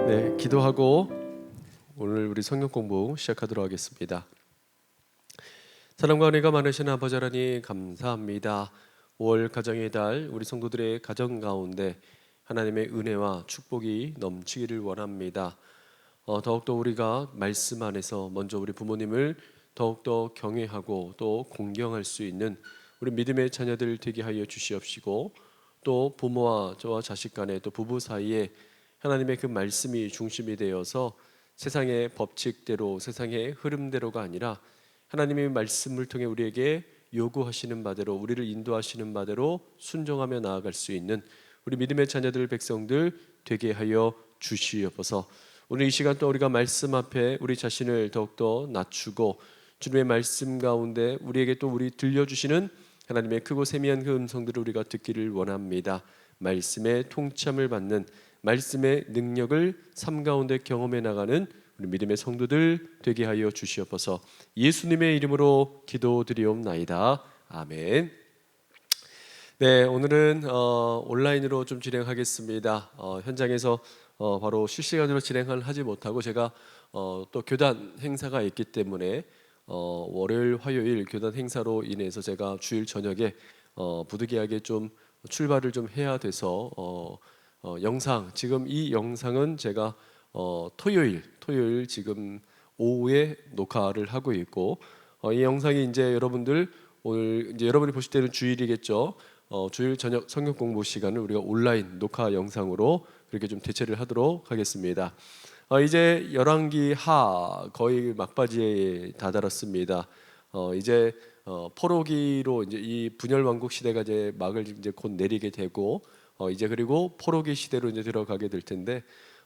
네, 기도하고 오늘 우리 성경 공부 시작하도록 하겠습니다. 사랑과 은혜가 많으신 아버지 하나님 감사합니다. 5월 가정의 달 우리 성도들의 가정 가운데 하나님의 은혜와 축복이 넘치기를 원합니다. 더욱더 우리가 말씀 안에서 먼저 우리 부모님을 더욱더 경외하고 또 공경할 수 있는 우리 믿음의 자녀들 되게 하여 주시옵시고, 또 부모와 저와 자식 간에 또 부부 사이에 하나님의 그 말씀이 중심이 되어서 세상의 법칙대로 세상의 흐름대로가 아니라 하나님의 말씀을 통해 우리에게 요구하시는 바대로 우리를 인도하시는 바대로 순종하며 나아갈 수 있는 우리 믿음의 자녀들 백성들 되게 하여 주시옵소서. 오늘 이 시간 또 우리가 말씀 앞에 우리 자신을 더욱더 낮추고 주님의 말씀 가운데 우리에게 또 우리 들려주시는 하나님의 크고 세미한 그 음성들을 우리가 듣기를 원합니다. 말씀의 통참을 받는, 말씀의 능력을 삶 가운데 경험해 나가는 우리 믿음의 성도들 되게 하여 주시옵소서. 예수님의 이름으로 기도드리옵나이다. 아멘. 네, 오늘은 온라인으로 좀 진행하겠습니다. 현장에서 바로 실시간으로 진행을 하지 못하고 제가 또 교단 행사가 있기 때문에 월요일, 화요일 교단 행사로 인해서 제가 주일 저녁에 부득이하게 좀 출발을 좀 해야 돼서 영상, 지금 이 영상은 제가 토요일 지금 오후에 녹화를 하고 있고, 이 영상이 이제 여러분들 오늘 이제 여러분이 보실 때는 주일이겠죠. 주일 저녁 성경 공부 시간을 우리가 온라인 녹화 영상으로 그렇게 좀 대체를 하도록 하겠습니다. 이제 열왕기 하 거의 막바지에 다다랐습니다. 이제 포로기로 이제 이 분열 왕국 시대가 이제 막을 이제 곧 내리게 되고, 이제 그리고 포로기 시대로 이제 들어가게 될 텐데,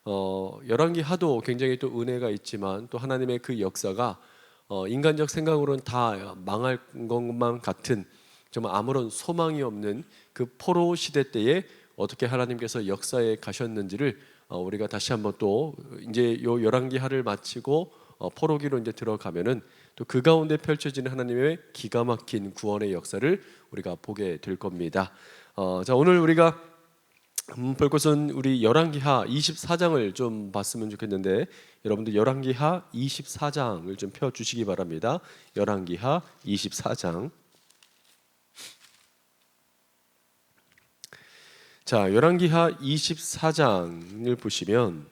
열왕기 하도 굉장히 또 은혜가 있지만 또 하나님의 그 역사가 인간적 생각으로는 다 망할 것만 같은, 정말 아무런 소망이 없는 그 포로 시대 때에 어떻게 하나님께서 역사에 가셨는지를 우리가 다시 한번 또 이제 요 열왕기 하를 마치고 포로기로 이제 들어가면은 또 그 가운데 펼쳐지는 하나님의 기가 막힌 구원의 역사를 우리가 보게 될 겁니다. 자, 오늘 우리가 볼 것은 우리 열왕기하 24장을 좀 봤으면 좋겠는데, 여러분들 열왕기하 24장을 좀 펴 주시기 바랍니다. 열왕기하 24장. 자, 열왕기하 24장을 보시면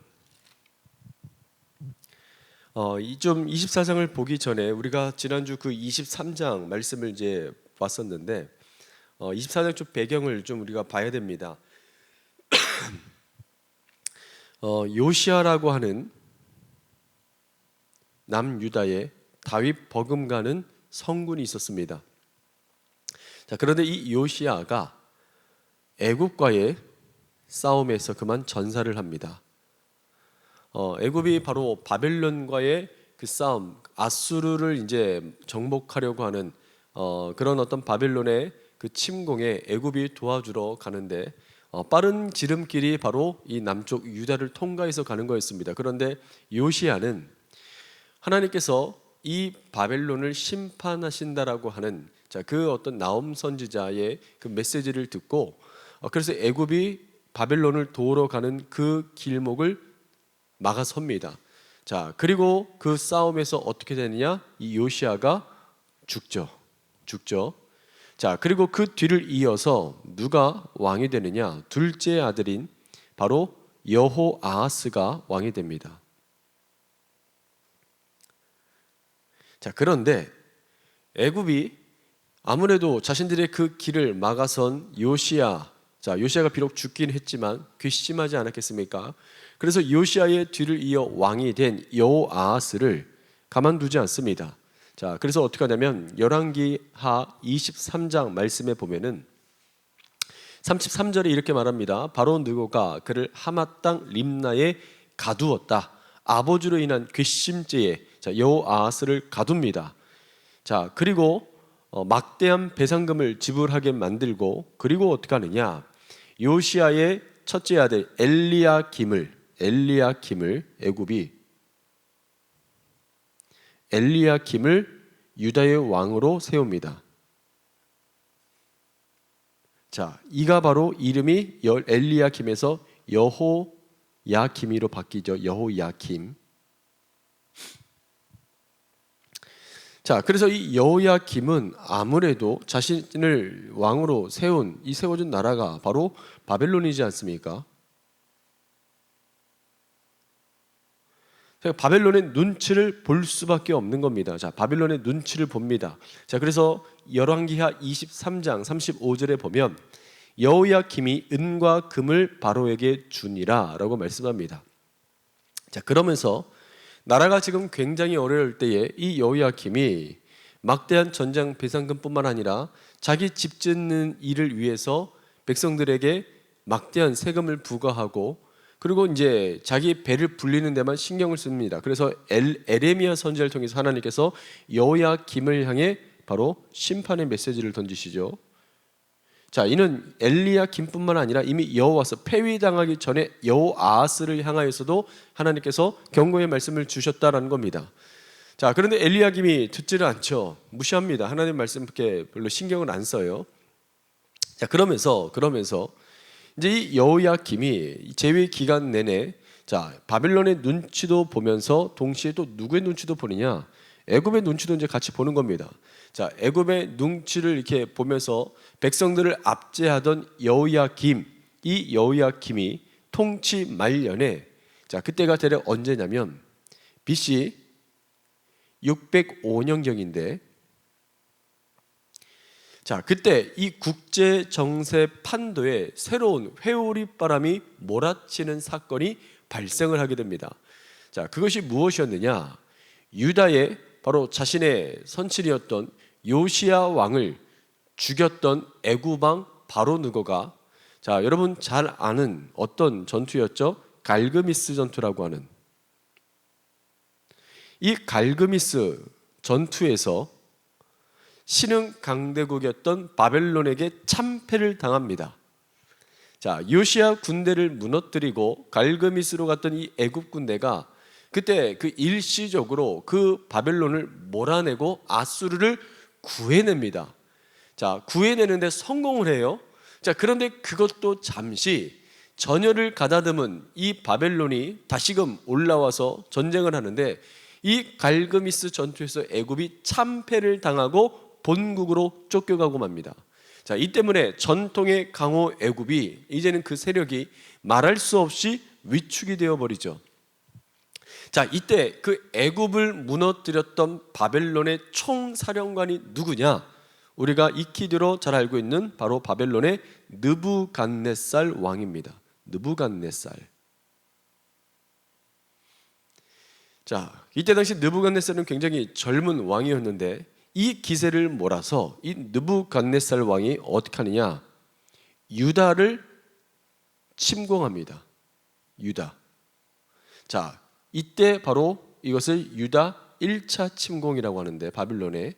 이 좀 24장을 보기 전에 우리가 지난주 그 23장 말씀을 이제 봤었는데 24장 좀 배경을 좀 우리가 봐야 됩니다. 요시아라고 하는 남유다의 다윗 버금가는 성군이 있었습니다. 자, 그런데 이 요시아가 애굽과의 싸움에서 그만 전사를 합니다. 애굽이 바로 바벨론과의 그 싸움, 아수르를 이제 정복하려고 하는 그런 어떤 바벨론의 그 침공에 애굽이 도와주러 가는데, 빠른 지름길이 바로 이 남쪽 유다를 통과해서 가는 거였습니다. 그런데 요시아는 하나님께서 이 바벨론을 심판하신다라고 하는 그 어떤 나움 선지자의 그 메시지를 듣고, 그래서 애굽이 바벨론을 도우러 가는 그 길목을 막아섭니다. 자, 그리고 그 싸움에서 어떻게 되느냐? 이 요시아가 죽죠. 자, 그리고 그 뒤를 이어서 누가 왕이 되느냐? 둘째 아들인 바로 여호아하스가 왕이 됩니다. 자, 그런데 애굽이 아무래도 자신들의 그 길을 막아선 요시아, 자, 요시아가 비록 죽긴 했지만 괘씸하지 않았겠습니까? 그래서 요시아의 뒤를 이어 왕이 된 여호아하스를 가만두지 않습니다. 자, 그래서 어떻게 하냐면 열왕기하 23장 말씀에 보면은 33절에 이렇게 말합니다. 바로 느고가 그를 하맛 땅 림나에 가두었다. 아버지로 인한 괘씸죄에 여호아하스를 가둡니다. 자, 그리고 막대한 배상금을 지불하게 만들고, 그리고 어떻게 하느냐? 요시아의 첫째 아들 애굽이 엘리야김을 유다의 왕으로 세웁니다. 자, 이가 바로 이름이 엘리야김에서 여호야김이로 바뀌죠. 여호야김. 자, 그래서 이 여호야김은 아무래도 자신을 왕으로 세워준 나라가 바로 바벨론이지 않습니까? 바벨론의 눈치를 볼 수밖에 없는 겁니다. 자, 바벨론의 눈치를 봅니다. 자, 그래서 열왕기하 23장 35절에 보면 여호야김이 은과 금을 바로에게 주니라라고 말씀합니다. 자, 그러면서 나라가 지금 굉장히 어려울 때에 이 여호야김이 막대한 전장 배상금뿐만 아니라 자기 집 짓는 일을 위해서 백성들에게 막대한 세금을 부과하고 그리고 이제 자기 배를 불리는 데만 신경을 씁니다. 그래서 에레미야 선지자를 통해서 하나님께서 여호야김을 향해 바로 심판의 메시지를 던지시죠. 자, 이는 엘리야김뿐만 아니라 이미 여호와서 폐위당하기 전에 여호아하스를 향하여서도 하나님께서 경고의 말씀을 주셨다라는 겁니다. 자, 그런데 엘리야김이 듣지를 않죠. 무시합니다. 하나님 말씀께 별로 신경을 안 써요. 자, 그러면서 이제 이 여호야김이 재위 기간 내내 자, 바벨론의 눈치도 보면서 동시에 또 누구의 눈치도 보느냐? 애굽의 눈치도 이제 같이 보는 겁니다. 자, 애굽의 눈치를 이렇게 보면서 백성들을 압제하던 여호야김, 이 여호야김이 통치 말년에 자, 그때가 대략 언제냐면 BC 605년경인데 자, 그때 이 국제 정세 판도에 새로운 회오리 바람이 몰아치는 사건이 발생을 하게 됩니다. 자, 그것이 무엇이었느냐? 유다의 바로 자신의 선친이었던 요시야 왕을 죽였던 애굽 왕 바로 느고가 자, 여러분 잘 아는 어떤 전투였죠? 갈그미스 전투라고 하는 이 갈그미스 전투에서 신흥 강대국이었던 바벨론에게 참패를 당합니다. 자, 요시야 군대를 무너뜨리고 갈그미스로 갔던 이 애굽 군대가 그때 그 일시적으로 그 바벨론을 몰아내고 아수르를 구해냅니다. 자, 구해내는데 성공을 해요. 자, 그런데 그것도 잠시 전열을 가다듬은 이 바벨론이 다시금 올라와서 전쟁을 하는데 이 갈그미스 전투에서 애굽이 참패를 당하고 본국으로 쫓겨가고 맙니다. 자, 이 때문에 전통의 강호 애굽이 이제는 그 세력이 말할 수 없이 위축이 되어 버리죠. 자, 이때 그 애굽을 무너뜨렸던 바벨론의 총사령관이 누구냐? 우리가 익히 들어 잘 알고 있는 바로 바벨론의 느부갓네살 왕입니다. 느부갓네살. 자, 이때 당시 느부갓네살은 굉장히 젊은 왕이었는데 이 기세를 몰아서 이 느부갓네살 왕이 어떻게 하느냐? 유다를 침공합니다. 유다. 자, 이때 바로 이것을 유다 1차 침공이라고 하는데 바빌론에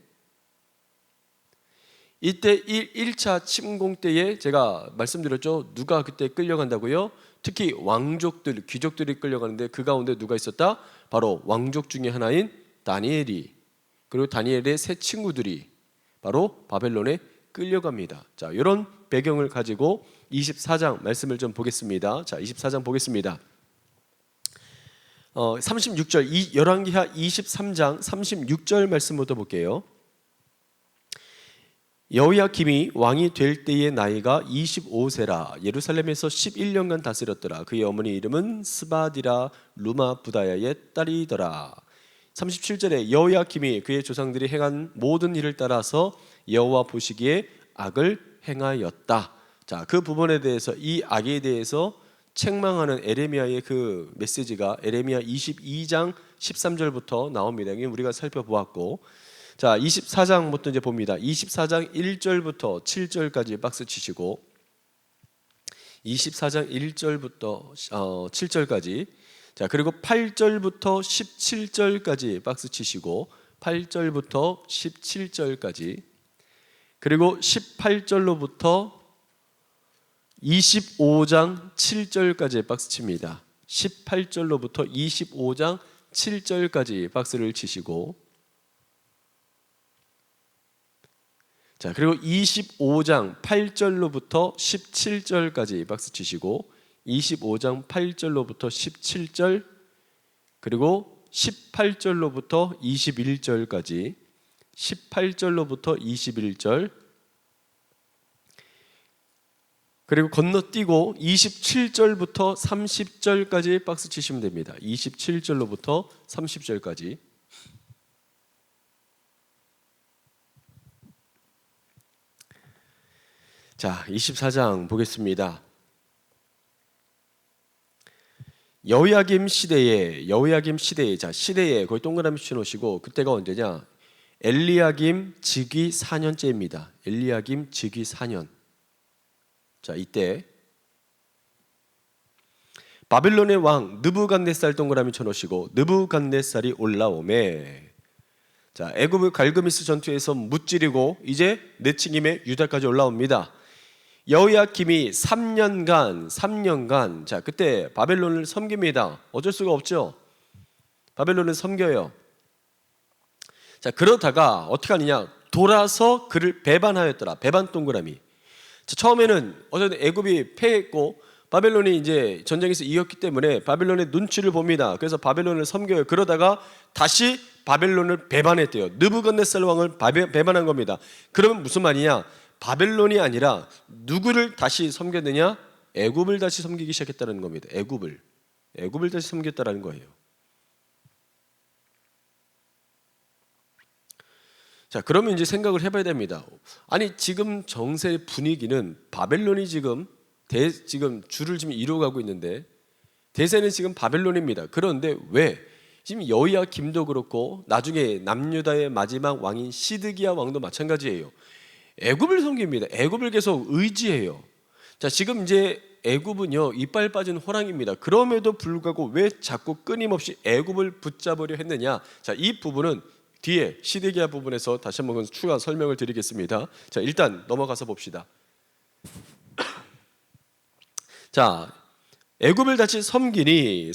이때 1차 침공 때에 제가 말씀드렸죠. 누가 그때 끌려간다고요? 특히 왕족들, 귀족들이 끌려가는데 그 가운데 누가 있었다? 바로 왕족 중에 하나인 다니엘이 그리고 다니엘의 세 친구들이 바로 바벨론에 끌려갑니다. 자, 이런 배경을 가지고 24장 말씀을 좀 보겠습니다. 자, 24장 보겠습니다. 36절 열왕기하 23장 36절 말씀부터 볼게요. 여호야김이 왕이 될 때의 나이가 25세라 예루살렘에서 11년간 다스렸더라. 그의 어머니 이름은 스바디라 루마 부다야의 딸이더라. 37절에 여호야김이 그의 조상들이 행한 모든 일을 따라서 여호와 보시기에 악을 행하였다. 자, 그 부분에 대해서 이 악에 대해서 책망하는 에레미야의 그 메시지가 에레미야 22장 13절부터 나옵니다. 우리가 살펴보았고, 자, 24장부터 이제 봅니다. 24장 1절부터 7절까지 박스 치시고 24장 1절부터 7절까지 자, 그리고 8절부터 17절까지 박스 치시고 8절부터 17절까지 그리고 18절로부터 25장 7절까지 박스 칩니다. 18절로부터 25장 7절까지 박스를 치시고 자, 그리고 25장 8절로부터 17절까지 박스 치시고 25장 8절로부터 17절, 그리고 18절로부터 21절까지, 18절로부터 21절, 그리고 건너뛰고 27절부터 30절까지 박스 치시면 됩니다. 27절로부터 30절까지. 자, 24장 보겠습니다. 여호야김 시대에, 자, 시대에 거기 동그라미 쳐놓으시고, 그때가 언제냐? 엘리야김 즉위 4년째입니다. 엘리야김 즉위 4년. 자, 이때 바벨론의 왕 느부갓네살 동그라미 쳐놓으시고, 느부갓네살이 올라오매. 자, 애굽의 갈그미스 전투에서 무찌르고 이제 내친김에 유다까지 올라옵니다. 여호야김이 3년간 자, 그때 바벨론을 섬깁니다. 어쩔 수가 없죠. 바벨론을 섬겨요. 자, 그러다가 어떻게 하느냐? 돌아서 그를 배반하였더라. 배반 동그라미. 자, 처음에는 어쨌든 애굽이 패했고 바벨론이 이제 전쟁에서 이겼기 때문에 바벨론의 눈치를 봅니다. 그래서 바벨론을 섬겨요. 그러다가 다시 바벨론을 배반했대요. 느부갓네살 왕을 배반한 겁니다. 그러면 무슨 말이냐? 바벨론이 아니라 누구를 다시 섬겼느냐? 애굽을 다시 섬기기 시작했다는 겁니다. 애굽을 다시 섬겼다는 거예요. 자, 그러면 이제 생각을 해봐야 됩니다. 아니, 지금 정세 분위기는 바벨론이 지금 줄을 지금 이루어가고 있는데, 대세는 지금 바벨론입니다. 그런데 왜 지금 여호야김도 그렇고 나중에 남유다의 마지막 왕인 시드기야 왕도 마찬가지예요. 애굽을 섬깁니다. 애굽을 계속 의지해요. 자, 지금 이제 애굽은요, 이빨 빠진 호랑이입니다. 그럼에도 불구하고 왜 자꾸 끊임없이 애굽을 붙잡으려 했느냐? 자, 이 부분은 뒤에 시드기야 부분에서 다시 한번 추가 설명을 드리겠습니다. 자, 일단 넘어가서 봅시다. 자, 애굽을 다시 섬기니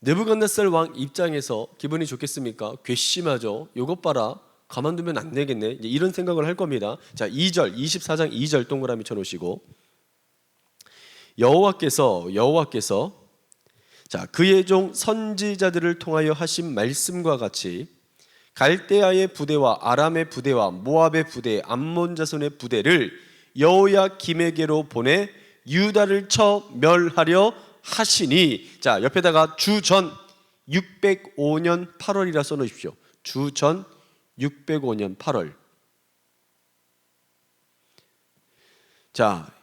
느부갓네살 왕 입장에서 기분이 좋겠습니까? 괘씸하죠. 요것 봐라, 가만두면 안 되겠네, 이런 생각을 할 겁니다. 자, 2절, 24장 2절 동그라미 쳐놓으시고, 여호와께서 자, 그의 종 선지자들을 통하여 하신 말씀과 같이 갈대아의 부대와 아람의 부대와 모압의 부대, 암몬 자손의 부대를 여호야김에게로 보내 유다를 쳐 멸하려 하시니. 자, 옆에다가 주전 605년 8월이라 써놓으십시오. 주전 605년 8월. 자,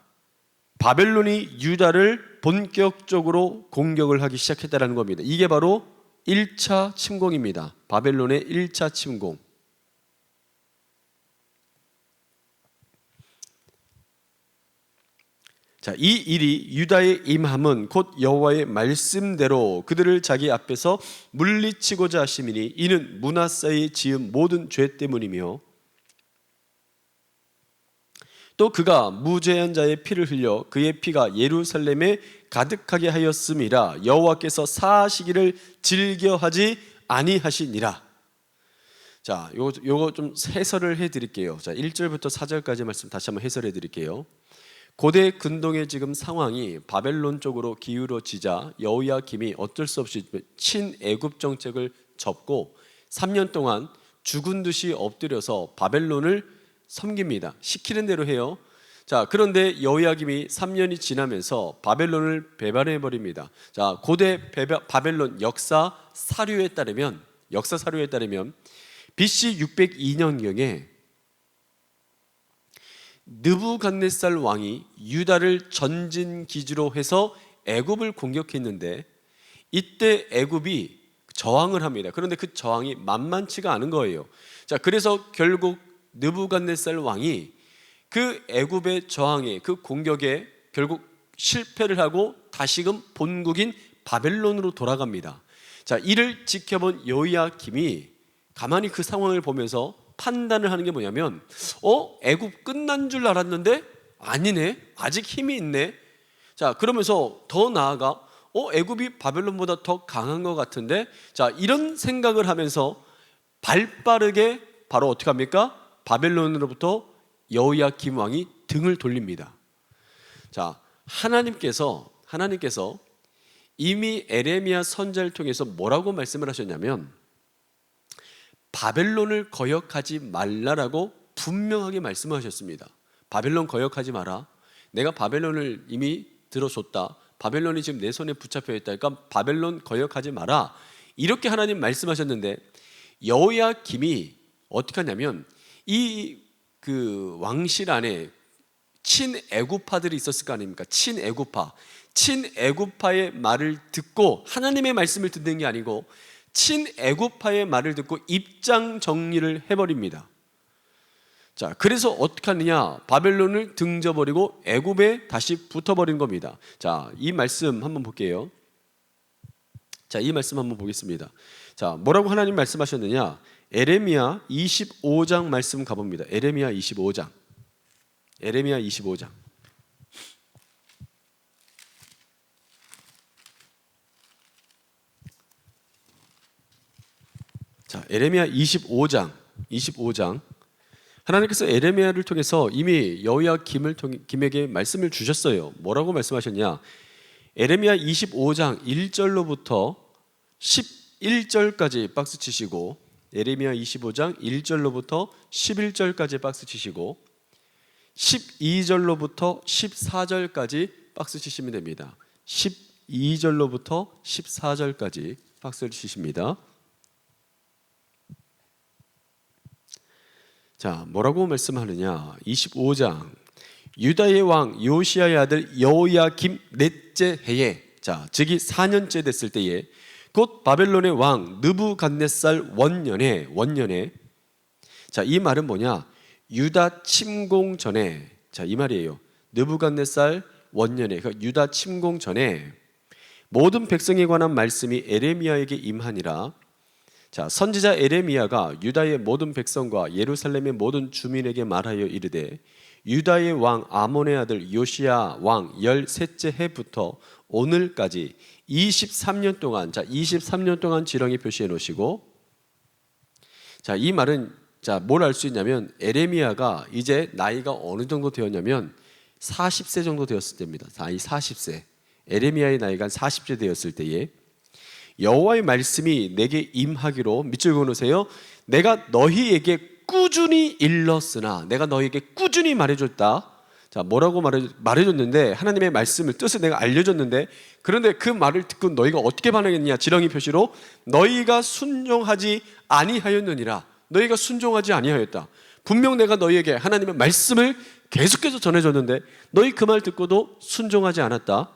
바벨론이 유다를 본격적으로 공격을 하기 시작했다는 겁니다. 이게 바로 1차 침공입니다. 바벨론의 1차 침공. 자, 이 일이 유다의 임함은 곧 여호와의 말씀대로 그들을 자기 앞에서 물리치고자 하심이니 이는 므낫세의 지은 모든 죄 때문이며 또 그가 무죄한 자의 피를 흘려 그의 피가 예루살렘에 가득하게 하였음이라. 여호와께서 사하시기를 즐겨하지 아니하시니라. 자, 요거 좀 해설을 해드릴게요. 자, 1절부터 4절까지 말씀 다시 한번 해설해 드릴게요. 고대 근동의 지금 상황이 바벨론 쪽으로 기울어지자 여호야김이 어쩔 수 없이 친애굽 정책을 접고 3년 동안 죽은 듯이 엎드려서 바벨론을 섬깁니다. 시키는 대로 해요. 자, 그런데 여호야김이 3년이 지나면서 바벨론을 배반해 버립니다. 자, 고대 바벨론 역사 사료에 따르면 BC 602년경에 느부갓네살 왕이 유다를 전진 기지로 해서 애굽을 공격했는데 이때 애굽이 저항을 합니다. 그런데 그 저항이 만만치가 않은 거예요. 자, 그래서 결국 느부갓네살 왕이 그 애굽의 저항에, 그 공격에 결국 실패를 하고 다시금 본국인 바벨론으로 돌아갑니다. 자, 이를 지켜본 여호야김이 가만히 그 상황을 보면서 판단을 하는 게 뭐냐면, 애굽 끝난 줄 알았는데 아니네, 아직 힘이 있네. 자, 그러면서 더 나아가 애굽이 바벨론보다 더 강한 것 같은데, 자, 이런 생각을 하면서 발빠르게 바로 어떻게 합니까? 바벨론으로부터 여호야김 왕이 등을 돌립니다. 자, 하나님께서 이미 에레미야 선지자를 통해서 뭐라고 말씀을 하셨냐면 바벨론을 거역하지 말라라고 분명하게 말씀하셨습니다. 바벨론 거역하지 마라. 내가 바벨론을 이미 들어줬다. 바벨론이 지금 내 손에 붙잡혀 있다. 그러니까 바벨론 거역하지 마라. 이렇게 하나님 말씀하셨는데 여호야김이 어떻게 하냐면 이 그 왕실 안에 친애굽파들이 있었을 거 아닙니까? 친애굽파의 말을 듣고 하나님의 말씀을 듣는 게 아니고 친애굽파의 말을 듣고 입장 정리를 해버립니다. 자, 그래서 어떻게 하느냐? 바벨론을 등져버리고 애굽에 다시 붙어버린 겁니다. 자, 이 말씀 한번 볼게요. 자, 이 말씀 한번 보겠습니다. 자, 뭐라고 하나님 말씀하셨느냐? 에레미야 25장 말씀 가봅니다. 에레미야 25장. 자, 에레미야 25장. 하나님께서 에레미야를 통해서 이미 여호야김에게 말씀을 주셨어요. 뭐라고 말씀하셨냐? 에레미야 25장 1절로부터 11절까지 박스 치시고, 에레미야 25장 1절로부터 11절까지 박스 치시고 12절로부터 14절까지 박스 치시면 됩니다. 12절로부터 14절까지 박스를 치십니다. 자, 뭐라고 말씀하느냐? 25장 유다의 왕 요시야의 아들 여호야김 넷째 해에, 자, 즉위 4년째 됐을 때에 곧 바벨론의 왕 느부갓네살 원년에, 자, 이 말은 뭐냐? 유다 침공 전에, 자, 이 말이에요. 느부갓네살 원년에, 그러니까 유다 침공 전에 모든 백성에 관한 말씀이 에레미야에게 임하니라. 자, 선지자 에레미야가 유다의 모든 백성과 예루살렘의 모든 주민에게 말하여 이르되 유다의 왕 아몬의 아들 요시야 왕 13째 해부터 오늘까지 23년 동안, 자, 23년 동안 지렁이 표시해 놓으시고, 자, 이 말은, 자, 뭘 알 수 있냐면 에레미야가 이제 나이가 어느 정도 되었냐면 40세 정도 되었을 때입니다. 나이 40세. 에레미야의 나이가 40세 되었을 때에 여호와의 말씀이 내게 임하기로, 밑줄 그어놓으세요. 내가 너희에게 꾸준히 일렀으나, 내가 너희에게 꾸준히 말해줬다. 자, 뭐라고 말해줬는데, 하나님의 말씀을, 뜻을 내가 알려줬는데, 그런데 그 말을 듣고 너희가 어떻게 반응했느냐? 지렁이 표시로 너희가 순종하지 아니하였느니라. 너희가 순종하지 아니하였다. 분명 내가 너희에게 하나님의 말씀을 계속해서 전해줬는데 너희 그 말 듣고도 순종하지 않았다.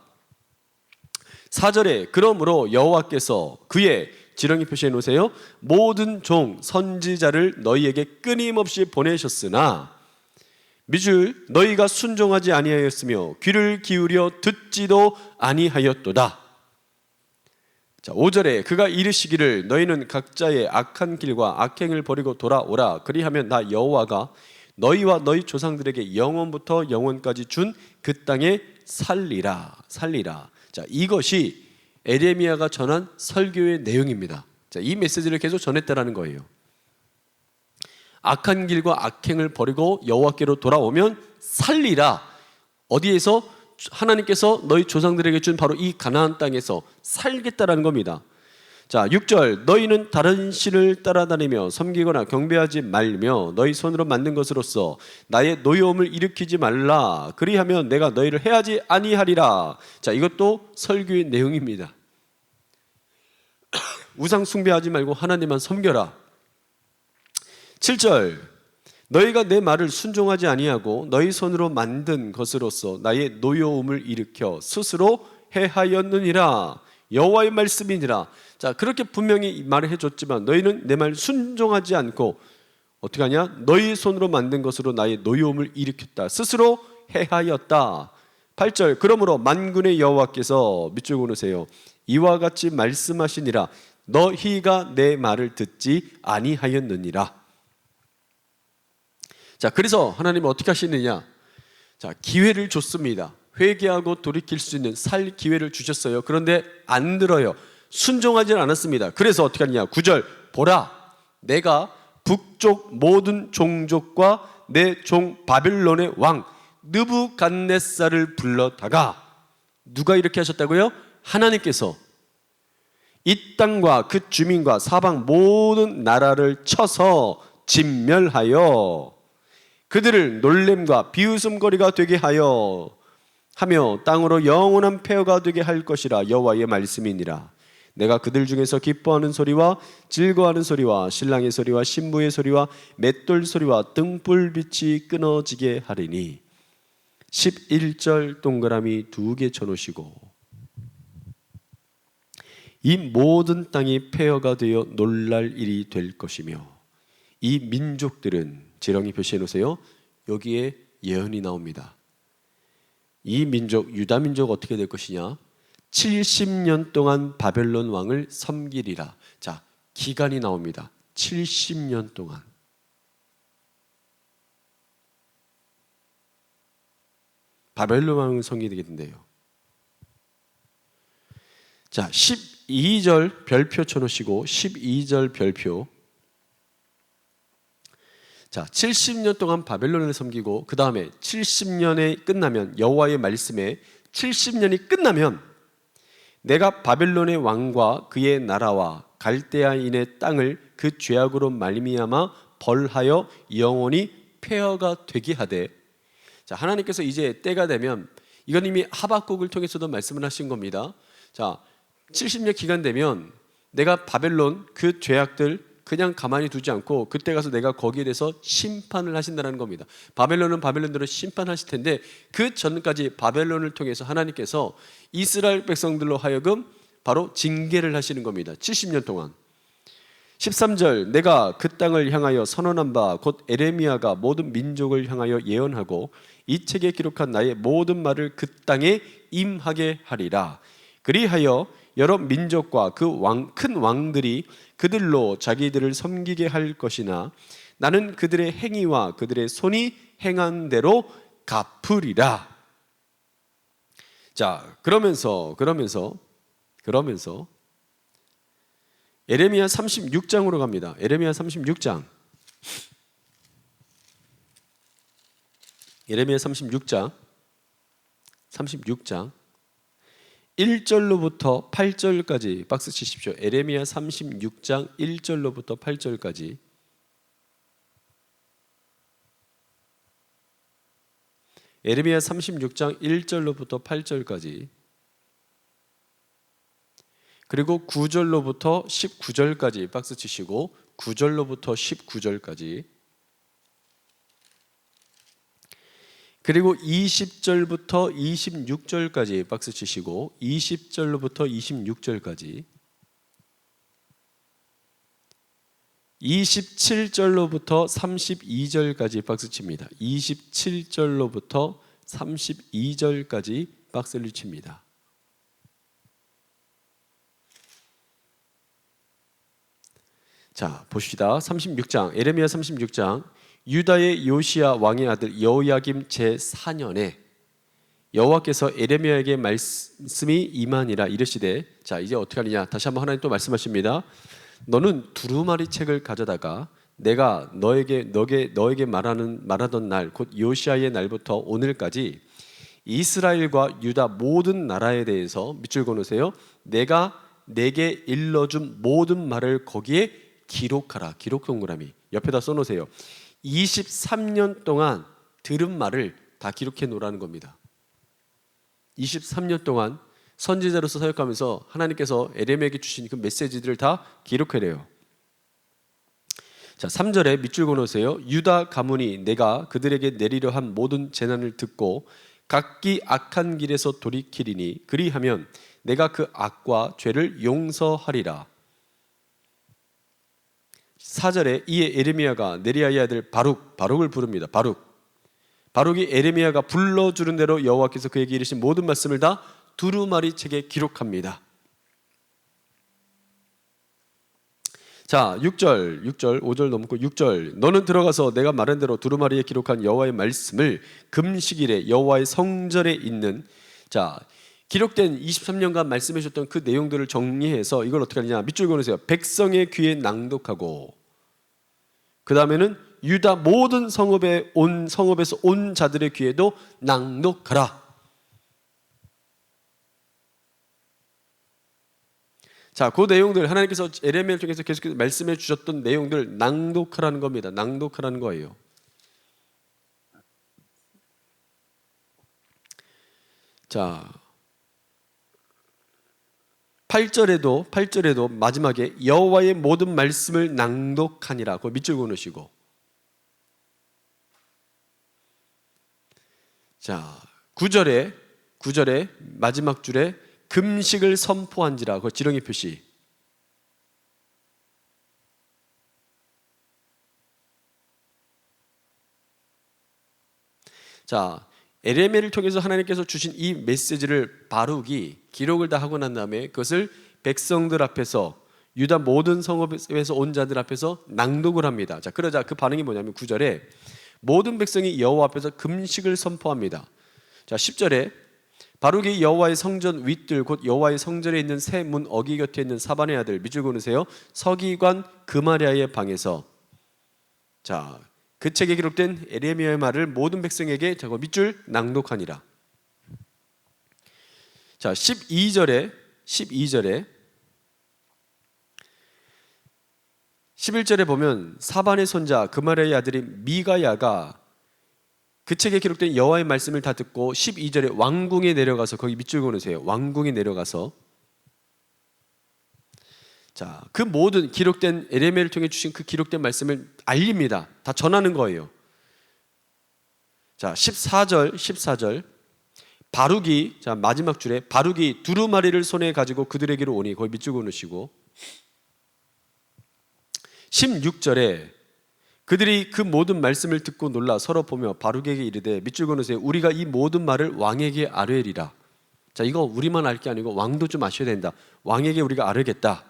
4절에 그러므로 여호와께서 그의, 지렁이 표시해 놓으세요, 모든 종 선지자를 너희에게 끊임없이 보내셨으나 밑줄, 너희가 순종하지 아니하였으며 귀를 기울여 듣지도 아니하였도다. 자, 5절에 그가 이르시기를 너희는 각자의 악한 길과 악행을 버리고 돌아오라. 그리하면 나 여호와가 너희와 너희 조상들에게 영원부터 영원까지 준 그 땅에 살리라. 자, 이것이 에레미야가 전한 설교의 내용입니다. 자, 이 메시지를 계속 전했다라는 거예요. 악한 길과 악행을 버리고 여호와께로 돌아오면 살리라. 어디에서? 하나님께서 너희 조상들에게 준 바로 이 가나안 땅에서 살겠다라는 겁니다. 자, 6절 너희는 다른 신을 따라다니며 섬기거나 경배하지 말며 너희 손으로 만든 것으로서 나의 노여움을 일으키지 말라. 그리하면 내가 너희를 해하지 아니하리라. 자, 이것도 설교의 내용입니다. 우상 숭배하지 말고 하나님만 섬겨라. 7절 너희가 내 말을 순종하지 아니하고 너희 손으로 만든 것으로서 나의 노여움을 일으켜 스스로 해하였느니라. 여호와의 말씀이니라. 자, 그렇게 분명히 말을 해줬지만 너희는 내 말 순종하지 않고 어떻게 하냐? 너희 손으로 만든 것으로 나의 노여움을 일으켰다. 스스로 해하였다. 8절 그러므로 만군의 여호와께서, 밑줄 그으세요, 이와 같이 말씀하시니라. 너희가 내 말을 듣지 아니하였느니라. 자, 그래서 하나님은 어떻게 하시느냐? 자, 기회를 줬습니다. 회개하고 돌이킬 수 있는 살 기회를 주셨어요. 그런데 안 들어요. 순종하지는 않았습니다. 그래서 어떻게 하느냐? 9절 보라, 내가 북쪽 모든 종족과 내 종 바벨론의 왕 느부갓네살을 불러다가, 누가 이렇게 하셨다고요? 하나님께서 이 땅과 그 주민과 사방 모든 나라를 쳐서 진멸하여 그들을 놀램과 비웃음거리가 되게 하며 땅으로 영원한 폐허가 되게 할 것이라 여호와의 말씀이니라. 내가 그들 중에서 기뻐하는 소리와 즐거워하는 소리와 신랑의 소리와 신부의 소리와 맷돌 소리와 등불빛이 끊어지게 하리니. 11절 동그라미 2개 쳐놓으시고, 이 모든 땅이 폐허가 되어 놀랄 일이 될 것이며, 이 민족들은, 지렁이 표시해 놓으세요. 여기에 예언이 나옵니다. 이 민족, 유다 민족 어떻게 될 것이냐? 70년 동안 바벨론 왕을 섬기리라. 자, 기간이 나옵니다. 70년 동안. 바벨론 왕을 섬기게 된대요. 자, 12절 별표 쳐놓으시고, 12절 별표. 자, 70년 동안 바벨론을 섬기고 그 다음에 70년이 끝나면, 여호와의 말씀에 70년이 끝나면 내가 바벨론의 왕과 그의 나라와 갈대아인의 땅을 그 죄악으로 말미암아 벌하여 영원히 폐허가 되게 하되. 자, 하나님께서 이제 때가 되면, 이건 이미 하박국을 통해서도 말씀을 하신 겁니다. 자, 70년 기간 되면 내가 바벨론 그 죄악들 그냥 가만히 두지 않고 그때 가서 내가 거기에 대해서 심판을 하신다는 겁니다. 바벨론은 바벨론대로 심판하실 텐데 그 전까지 바벨론을 통해서 하나님께서 이스라엘 백성들로 하여금 바로 징계를 하시는 겁니다. 70년 동안. 13절, 내가 그 땅을 향하여 선언한 바 곧 에레미야가 모든 민족을 향하여 예언하고 이 책에 기록한 나의 모든 말을 그 땅에 임하게 하리라. 그리하여 여러 민족과 그 큰 왕들이 그들로 자기들을 섬기게 할 것이나 나는 그들의 행위와 그들의 손이 행한 대로 갚으리라. 자, 그러면서 에레미야 36장으로 갑니다. 에레미야 36장. 에레미야 36장 1절로부터 8절까지 박스 치십시오. 에레미야 36장 1절로부터 8절까지. 에레미야 36장 1절로부터 8절까지. 그리고 9절로부터 19절까지 박스 치시고, 9절로부터 19절까지. 그리고 20절부터 26절까지 박스 치시고, 20절로부터 26절까지. 27절로부터 32절까지 박스 칩니다. 27절로부터 32절까지 박스를 칩니다. 자, 봅시다. 36장, 에레미야 36장. 유다의 요시야 왕의 아들 여호야김 제4년에 여호와께서 에레미야에게 말씀이 임하니라. 이르시되, 자, 이제 어떻게 하느냐? 다시 한번 하나님 또 말씀하십니다. 너는 두루마리 책을 가져다가 내가 너에게 말하던 날, 곧 요시야의 날부터 오늘까지 이스라엘과 유다 모든 나라에 대해서, 밑줄 그어놓으세요. 내가 내게 일러준 모든 말을 거기에 기록하라. 기록 동그라미 옆에다 써놓으세요. 23년 동안 들은 말을 다 기록해 놓으라는 겁니다. 23년 동안 선지자로서 사역하면서 하나님께서 에레미야에게 주신 그 메시지들을 다 기록해내요. 자, 3절에 밑줄 그어놓으세요. 유다 가문이 내가 그들에게 내리려 한 모든 재난을 듣고 각기 악한 길에서 돌이키리니 그리하면 내가 그 악과 죄를 용서하리라. 4절에 이에 에레미야가 네리야의 아들 바룩을 부릅니다. 바룩이 에레미야가 불러주는 대로 여호와께서 그에게 이르신 모든 말씀을 다 두루마리 책에 기록합니다. 자, 6절 5절 넘고 6절, 너는 들어가서 내가 말한 대로 두루마리에 기록한 여호와의 말씀을 금식일에 여호와의 성전에 있는, 자, 기록된 23년간 말씀해 주셨던 그 내용들을 정리해서 이걸 어떻게 하느냐? 밑줄 그어놓으세요. 백성의 귀에 낭독하고, 그 다음에는 유다 모든 성읍에서 온 자들의 귀에도 낭독하라. 자, 그 내용들 하나님께서 에레미야를 통해서 계속해서 말씀해 주셨던 내용들 낭독하라는 겁니다. 낭독하라는 거예요. 자, 8절에도 마지막에 여호와의 모든 말씀을 낭독하니라. 그거 밑줄 그으시고. 자, 9절에 마지막 줄에 금식을 선포한지라. 그거 지렁이 표시. 자, 에레미야를 통해서 하나님께서 주신 이 메시지를 바룩이 기록을 다 하고 난 다음에 그것을 백성들 앞에서 유다 모든 성읍에서 온 자들 앞에서 낭독을 합니다. 자, 그러자 그 반응이 뭐냐면 9절에 모든 백성이 여호와 앞에서 금식을 선포합니다. 자, 10절에 바룩이 여호와의 성전 윗들 곧 여호와의 성전에 있는 새 문 어기 곁에 있는 사반의 아들 밑줄 그으세요. 서기관 그마랴의 방에서, 자, 그 책에 기록된 에레미야의 말을 모든 백성에게 저거 밑줄 낭독하니라. 자, 12절에 11절에 보면 사반의 손자 그마랴의 아들이 미가야가 그 책에 기록된 여호와의 말씀을 다 듣고 12절에 왕궁에 내려가서, 거기 밑줄 그으세요. 왕궁에 내려가서, 자, 그 모든 기록된 에레미야를 통해 주신 그 기록된 말씀을 알립니다. 다 전하는 거예요. 자, 14절 바룩이, 자, 마지막 줄에 바룩이 두루마리를 손에 가지고 그들에게로 오니, 거기 밑줄 그으시고, 16절에 그들이 그 모든 말씀을 듣고 놀라 서로 보며 바룩에게 이르되, 밑줄 그으세요. 우리가 이 모든 말을 왕에게 아뢰리라. 자, 이거 우리만 알 게 아니고 왕도 좀 아셔야 된다. 왕에게 우리가 아뢰겠다.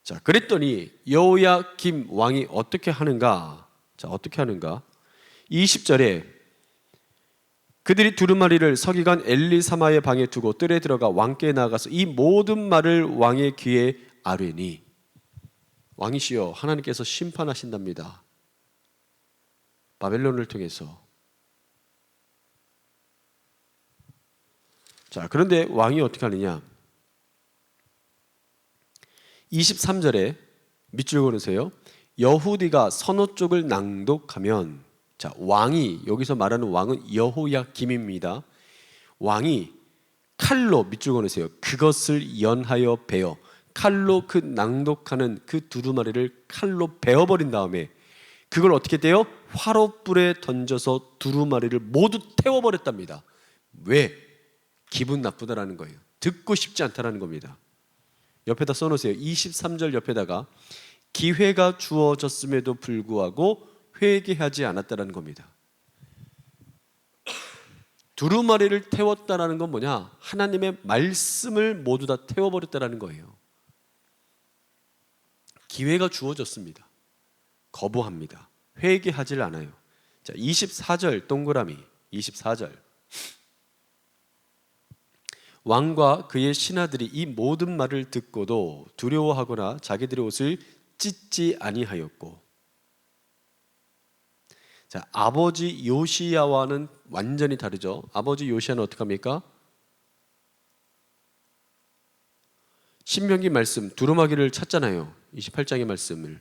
자, 그랬더니 여호야김 왕이 어떻게 하는가? 자, 어떻게 하는가? 20절에 그들이 두루마리를 서기관 엘리사마의 방에 두고 뜰에 들어가 왕께 나아가서 이 모든 말을 왕의 귀에 아뢰니, 왕이시여 하나님께서 심판하신답니다. 바벨론을 통해서. 자, 그런데 왕이 어떻게 하느냐? 23절에 밑줄 그으세요. 여후디가 선호 쪽을 낭독하면, 자, 왕이, 여기서 말하는 왕은 여호야김입니다. 왕이 칼로, 밑줄 그으세요. 그것을 연하여 베어, 칼로 그 낭독하는 그 두루마리를 칼로 베어버린 다음에 그걸 어떻게 돼요? 화롯불에 던져서 두루마리를 모두 태워버렸답니다. 왜? 기분 나쁘다라는 거예요. 듣고 싶지 않다라는 겁니다. 옆에다 써놓으세요. 23절 옆에다가 기회가 주어졌음에도 불구하고 회개하지 않았다라는 겁니다. 두루마리를 태웠다라는 건 뭐냐? 하나님의 말씀을 모두 다 태워버렸다라는 거예요. 기회가 주어졌습니다. 거부합니다. 회개하질 않아요. 자, 24절 동그라미, 24절. 왕과 그의 신하들이 이 모든 말을 듣고도 두려워하거나 자기들의 옷을 찢지 아니하였고, 자, 아버지 요시야와는 완전히 다르죠. 아버지 요시야는 어떻게 합니까? 신명기 말씀 두루마기를 찾잖아요. 28장의 말씀을.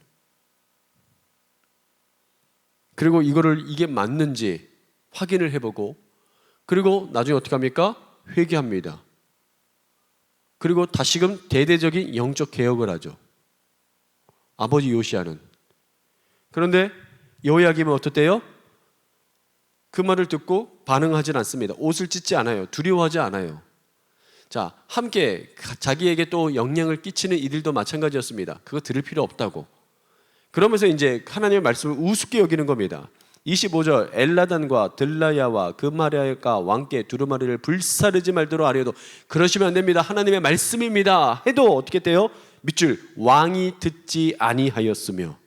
그리고 이거를 이게 맞는지 확인을 해보고, 그리고 나중에 어떻게 합니까? 회개합니다. 그리고 다시금 대대적인 영적 개혁을 하죠. 아버지 요시야는. 그런데 여호야김은 어떻대요? 그 말을 듣고 반응하진 않습니다. 옷을 찢지 않아요. 두려워하지 않아요. 자, 함께 자기에게 또 영향을 끼치는 이들도 마찬가지였습니다. 그거 들을 필요 없다고. 그러면서 이제 하나님의 말씀을 우습게 여기는 겁니다. 25절 엘라단과 들라야와 그마랴가 왕께 두루마리를 불사르지 말도록 아뢰어도 그러시면 안 됩니다. 하나님의 말씀입니다. 해도 어떻게 돼요? 밑줄 왕이 듣지 아니하였으며.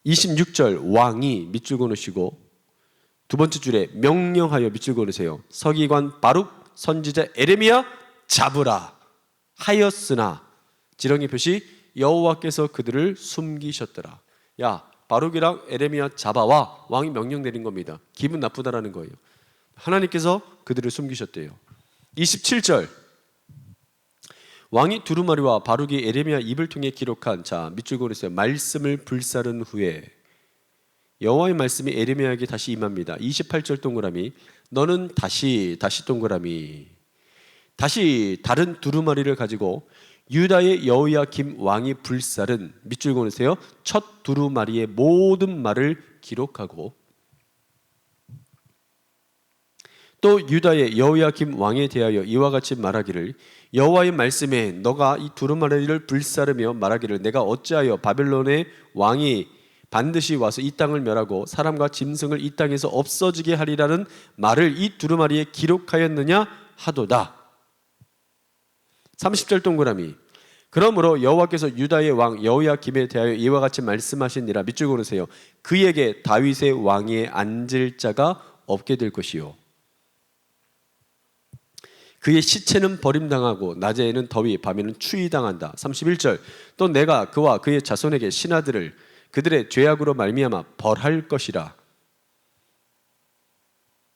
26절 왕이 밑줄 그으시고 두 번째 줄에 명령하여 밑줄 그으세요. 서기관 바룩 선지자 에레미야 잡으라 하였으나 지렁이 표시 여호와께서 그들을 숨기셨더라. 야, 바룩이랑 에레미야 잡아와. 왕이 명령 내린 겁니다. 기분 나쁘다라는 거예요. 하나님께서 그들을 숨기셨대요. 27절 왕이 두루마리와 바룩이 에레미야 입을 통해 기록한 밑줄 그으세요. 말씀을 불사른 후에 여호와의 말씀이 에레미야에게 다시 임합니다. 28절 동그라미 너는 다시 동그라미 다시 다른 두루마리를 가지고 유다의 여호야김 왕이 불사른 밑줄 그으세요. 첫 두루마리의 모든 말을 기록하고 또 유다의 여호야김 왕에 대하여 이와 같이 말하기를 여호와의 말씀에 너가 이 두루마리를 불사르며 말하기를 내가 어찌하여 바벨론의 왕이 반드시 와서 이 땅을 멸하고 사람과 짐승을 이 땅에서 없어지게 하리라는 말을 이 두루마리에 기록하였느냐 하도다. 30절 동그라미 그러므로 여호와께서 유다의 왕 여호야김에 대하여 이와 같이 말씀하시니라 밑줄 그으세요. 그에게 다윗의 왕위에 앉을 자가 없게 될 것이요 그의 시체는 버림당하고 낮에는 더위 밤에는 추위 당한다. 31절 또 내가 그와 그의 자손에게 신하들을 그들의 죄악으로 말미암아 벌할 것이라.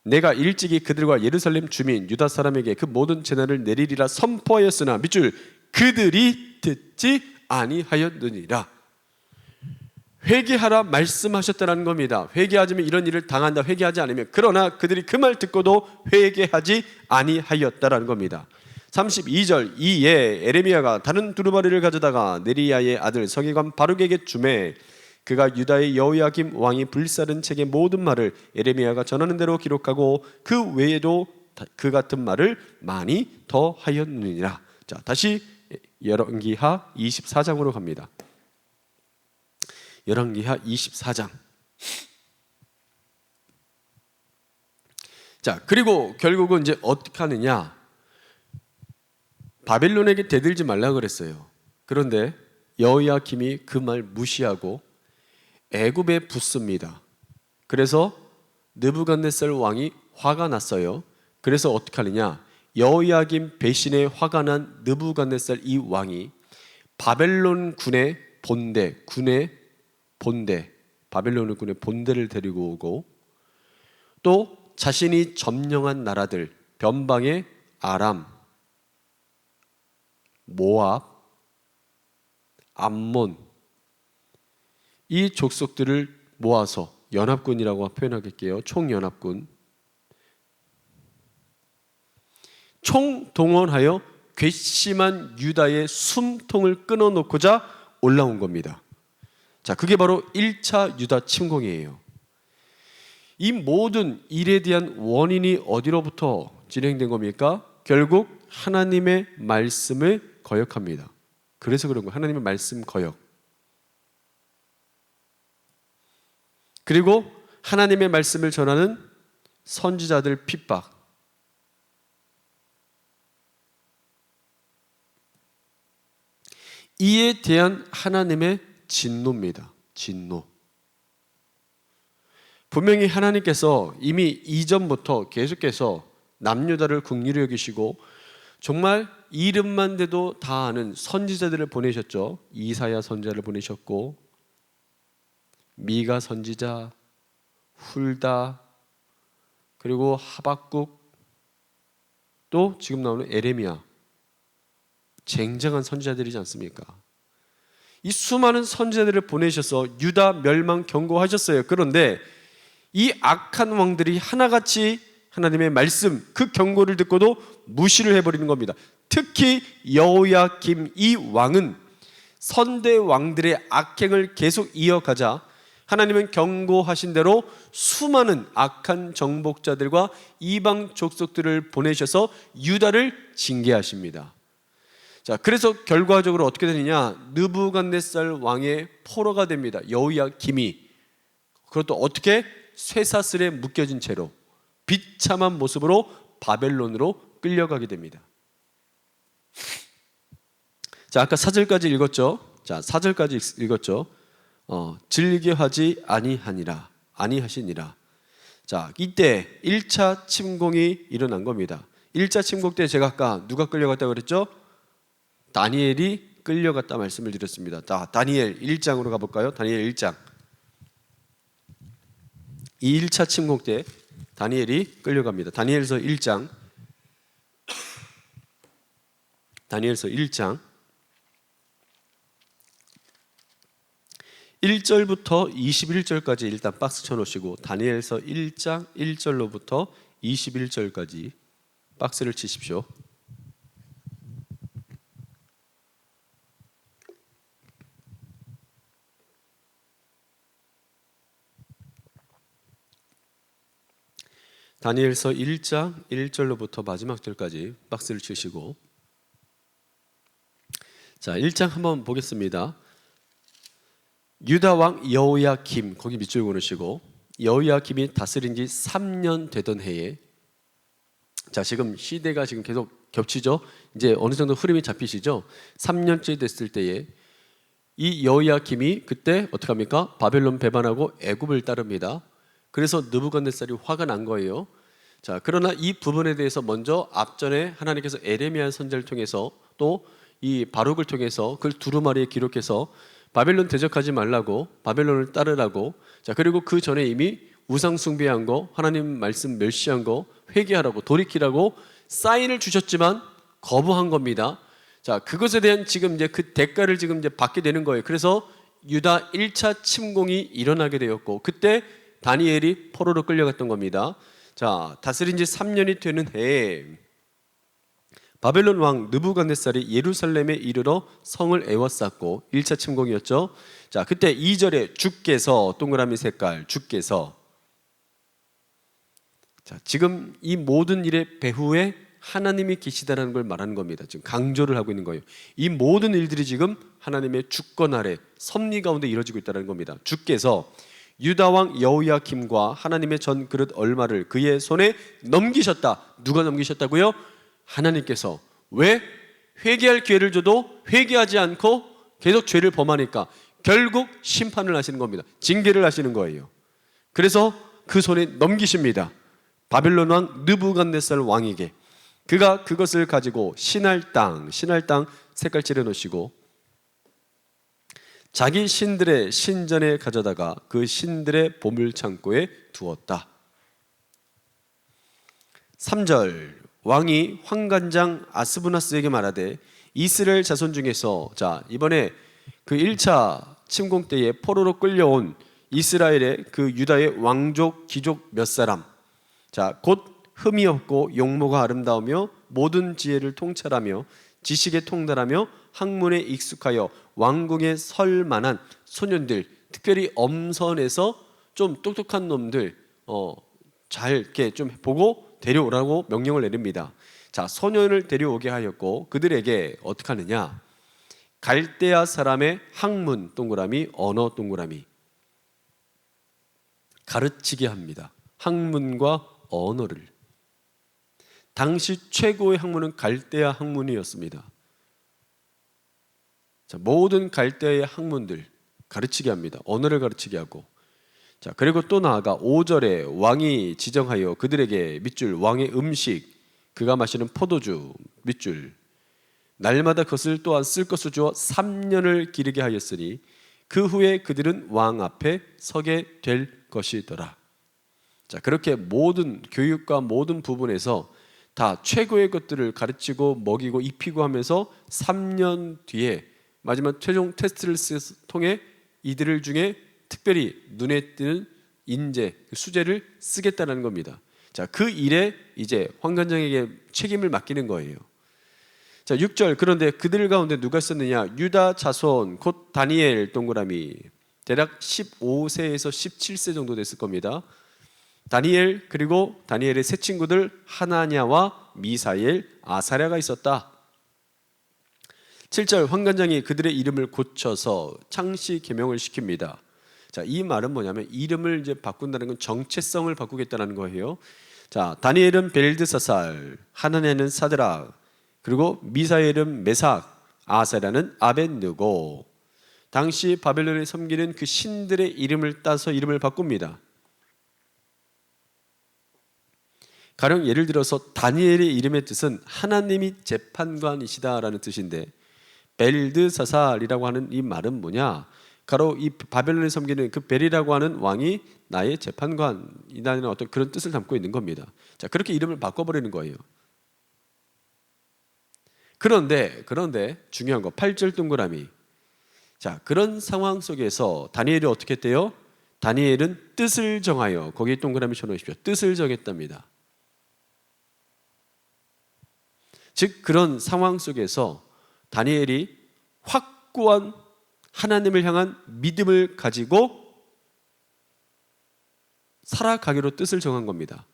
내가 일찍이 그들과 예루살렘 주민 유다 사람에게 그 모든 재난을 내리리라 선포하였으나 밑줄 그들이 듣지 아니하였느니라. 회개하라 말씀하셨다는 겁니다. 회개하지 않으면 이런 일을 당한다. 회개하지 않으면 그러나 그들이 그 말 듣고도 회개하지 아니하였다라는 겁니다. 32절 이에 에레미야가 다른 두루마리를 가져다가 네리야의 아들 서기관 바룩에게 주매 그가 유다의 여호야김 왕이 불사른 책의 모든 말을 에레미야가 전하는 대로 기록하고 그 외에도 그 같은 말을 많이 더 하였느니라. 자, 다시 열왕기하 24장으로 갑니다. 열왕기하 24장. 자, 그리고 결국은 이제 어떻게 하느냐? 바벨론에게 대들지 말라 그랬어요. 그런데 여호야김이 그 말 무시하고 애굽에 붙습니다. 그래서 느부갓네살 왕이 화가 났어요. 그래서 어떻게 하느냐? 여호야김 배신에 화가 난 느부갓네살 이 왕이 바벨론 군의 바벨론 군의 본대를 데리고 오고 또 자신이 점령한 나라들 변방의 아람, 모압, 암몬 이 족속들을 모아서 연합군이라고 표현하겠게요. 총연합군 총동원하여 괘씸한 유다의 숨통을 끊어놓고자 올라온 겁니다. 자, 그게 바로 1차 유다 침공이에요. 이 모든 일에 대한 원인이 어디로부터 진행된 겁니까? 결국 하나님의 말씀을 거역합니다. 그래서 그런 거예요. 하나님의 말씀 거역. 그리고 하나님의 말씀을 전하는 선지자들 핍박. 이에 대한 하나님의 진노입니다. 진노. 분명히 하나님께서 이미 이전부터 계속해서 남유다를 긍휼히 여기시고 정말 이름만 대도 다 아는 선지자들을 보내셨죠. 이사야 선지자를 보내셨고 미가 선지자, 훌다, 그리고 하박국, 또 지금 나오는 에레미야, 쟁쟁한 선지자들이지 않습니까? 이 수많은 선지자들을 보내셔서 유다 멸망 경고하셨어요. 그런데 이 악한 왕들이 하나같이 하나님의 말씀, 그 경고를 듣고도 무시를 해버리는 겁니다. 특히 여호야김 이 왕은 선대 왕들의 악행을 계속 이어가자 하나님은 경고하신 대로 수많은 악한 정복자들과 이방 족속들을 보내셔서 유다를 징계하십니다. 자, 그래서 결과적으로 어떻게 되느냐? 느부갓네살 왕의 포로가 됩니다. 여호야김이. 그것도 어떻게? 쇠사슬에 묶여진 채로 비참한 모습으로 바벨론으로 끌려가게 됩니다. 자, 아까 4절까지 읽었죠? 자, 4절까지 읽었죠? 즐겨하지 아니하시니라. 자, 이때 1차 침공이 일어난 겁니다. 1차 침공 때 제가 아까 누가 끌려갔다고 그랬죠? 다니엘이 끌려갔다 말씀을 드렸습니다. 자, 다니엘 1장으로 가볼까요? 다니엘 1장. 이 1차 침공 때 다니엘이 끌려갑니다. 다니엘서 1장 다니엘서 1장 1절부터 21절까지 일단 박스 쳐놓으시고 다니엘서 1장 1절로부터 21절까지 박스를 치십시오. 다니엘서 1장 1절로부터 마지막 절까지 박스를 치시고, 자 1장 한번 보겠습니다. 유다 왕 여호야김, 거기 밑줄 그으시고, 여호야김이 다스린 지 3년 되던 해에, 자 지금 시대가 지금 계속 겹치죠. 이제 어느 정도 흐름이 잡히시죠. 3년째 됐을 때에 이 여호야김이 그때 어떻게 합니까? 바벨론 배반하고 애굽을 따릅니다. 그래서 느부갓네살이 화가 난 거예요. 자 그러나 이 부분에 대해서 먼저 앞전에 하나님께서 에레미야 선지자를 통해서 또 이 바룩을 통해서 그걸 두루마리에 기록해서 바벨론 대적하지 말라고, 바벨론을 따르라고, 자 그리고 그 전에 이미 우상 숭배한 거, 하나님 말씀 멸시한 거 회개하라고, 돌이키라고 사인을 주셨지만 거부한 겁니다. 자 그것에 대한 지금 이제 그 대가를 지금 이제 받게 되는 거예요. 그래서 유다 1차 침공이 일어나게 되었고, 그때 다니엘이 포로로 끌려갔던 겁니다. 자 다스린 지 3년이 되는 해에 바벨론 왕 느부갓네살이 예루살렘에 이르러 성을 에워쌌고, 1차 침공이었죠. 자 그때 2절에 주께서 동그라미 색깔 주께서, 자 지금 이 모든 일의 배후에 하나님이 계시다라는 걸 말하는 겁니다. 지금 강조를 하고 있는 거예요. 이 모든 일들이 지금 하나님의 주권 아래 섭리 가운데 이루어지고 있다는 겁니다. 주께서 유다 왕 여호야김과 하나님의 전 그릇 얼마를 그의 손에 넘기셨다. 누가 넘기셨다고요? 하나님께서. 왜? 회개할 기회를 줘도 회개하지 않고 계속 죄를 범하니까 결국 심판을 하시는 겁니다. 징계를 하시는 거예요. 그래서 그 손에 넘기십니다. 바벨론 왕 느부갓네살 왕에게. 그가 그것을 가지고 신할 땅 색깔 칠해 놓으시고 자기 신들의 신전에 가져다가 그 신들의 보물 창고에 두었다. 3절 왕이 환관장 아스부나스에게 말하되 이스라엘 자손 중에서, 자 이번에 그 1차 침공 때에 포로로 끌려온 이스라엘의 그 유다의 왕족 귀족 몇 사람, 자 곧 흠이 없고 용모가 아름다우며 모든 지혜를 통찰하며 지식에 통달하며 학문에 익숙하여 왕궁에 설 만한 소년들, 특별히 엄선해서 좀 똑똑한 놈들 잘 이렇게 좀 보고 데려오라고 명령을 내립니다. 자 소년을 데려오게 하였고 그들에게 어떻게 하느냐, 갈대아 사람의 학문 동그라미 언어 동그라미 가르치게 합니다. 학문과 언어를. 당시 최고의 학문은 갈대아 학문이었습니다. 자, 모든 갈대아의 학문들 가르치게 합니다. 언어를 가르치게 하고. 자, 그리고 또 나아가 5절에 왕이 지정하여 그들에게 밑줄 왕의 음식, 그가 마시는 포도주 밑줄, 날마다 그것을 또한 쓸 것을 주어 3년을 기르게 하였으니 그 후에 그들은 왕 앞에 서게 될 것이더라. 자, 그렇게 모든 교육과 모든 부분에서 다 최고의 것들을 가르치고 먹이고 입히고 하면서 3년 뒤에 마지막 최종 테스트를 통해 이들 중에 특별히 눈에 띄는 인재, 수재를 쓰겠다는 겁니다. 자, 그 일에 이제 환관장에게 책임을 맡기는 거예요. 자, 6절 그런데 그들 가운데 누가 있었느냐? 유다 자손 곧 다니엘 동그라미 대략 15세에서 17세 정도 됐을 겁니다. 다니엘 그리고 다니엘의 세 친구들 하나냐와 미사엘, 아사랴가 있었다. 7절 환관장이 그들의 이름을 고쳐서 창시 계명을 시킵니다. 자, 이 말은 뭐냐면 이름을 이제 바꾼다는 건 정체성을 바꾸겠다는 거예요. 자, 다니엘은 벨드사살, 하나냐는 사드락, 그리고 미사엘은 메삭, 아사랴는 아벳느고. 당시 바벨론에 섬기는 그 신들의 이름을 따서 이름을 바꿉니다. 가령 예를 들어서 다니엘의 이름의 뜻은 하나님이 재판관이시다라는 뜻인데 벨드사살이라고 하는 이 말은 뭐냐? 바로 이 바벨론에 섬기는 그 벨이라고 하는 왕이 나의 재판관이라는 어떤 그런 뜻을 담고 있는 겁니다. 자, 그렇게 이름을 바꿔버리는 거예요. 그런데 중요한 거 8절 동그라미. 자, 그런 상황 속에서 다니엘이 어떻게 했대요? 다니엘은 뜻을 정하여, 거기에 동그라미 쳐놓으십시오. 뜻을 정했답니다. 즉 그런 상황 속에서 다니엘이 확고한 하나님을 향한 믿음을 가지고 살아가기로 뜻을 정한 겁니다.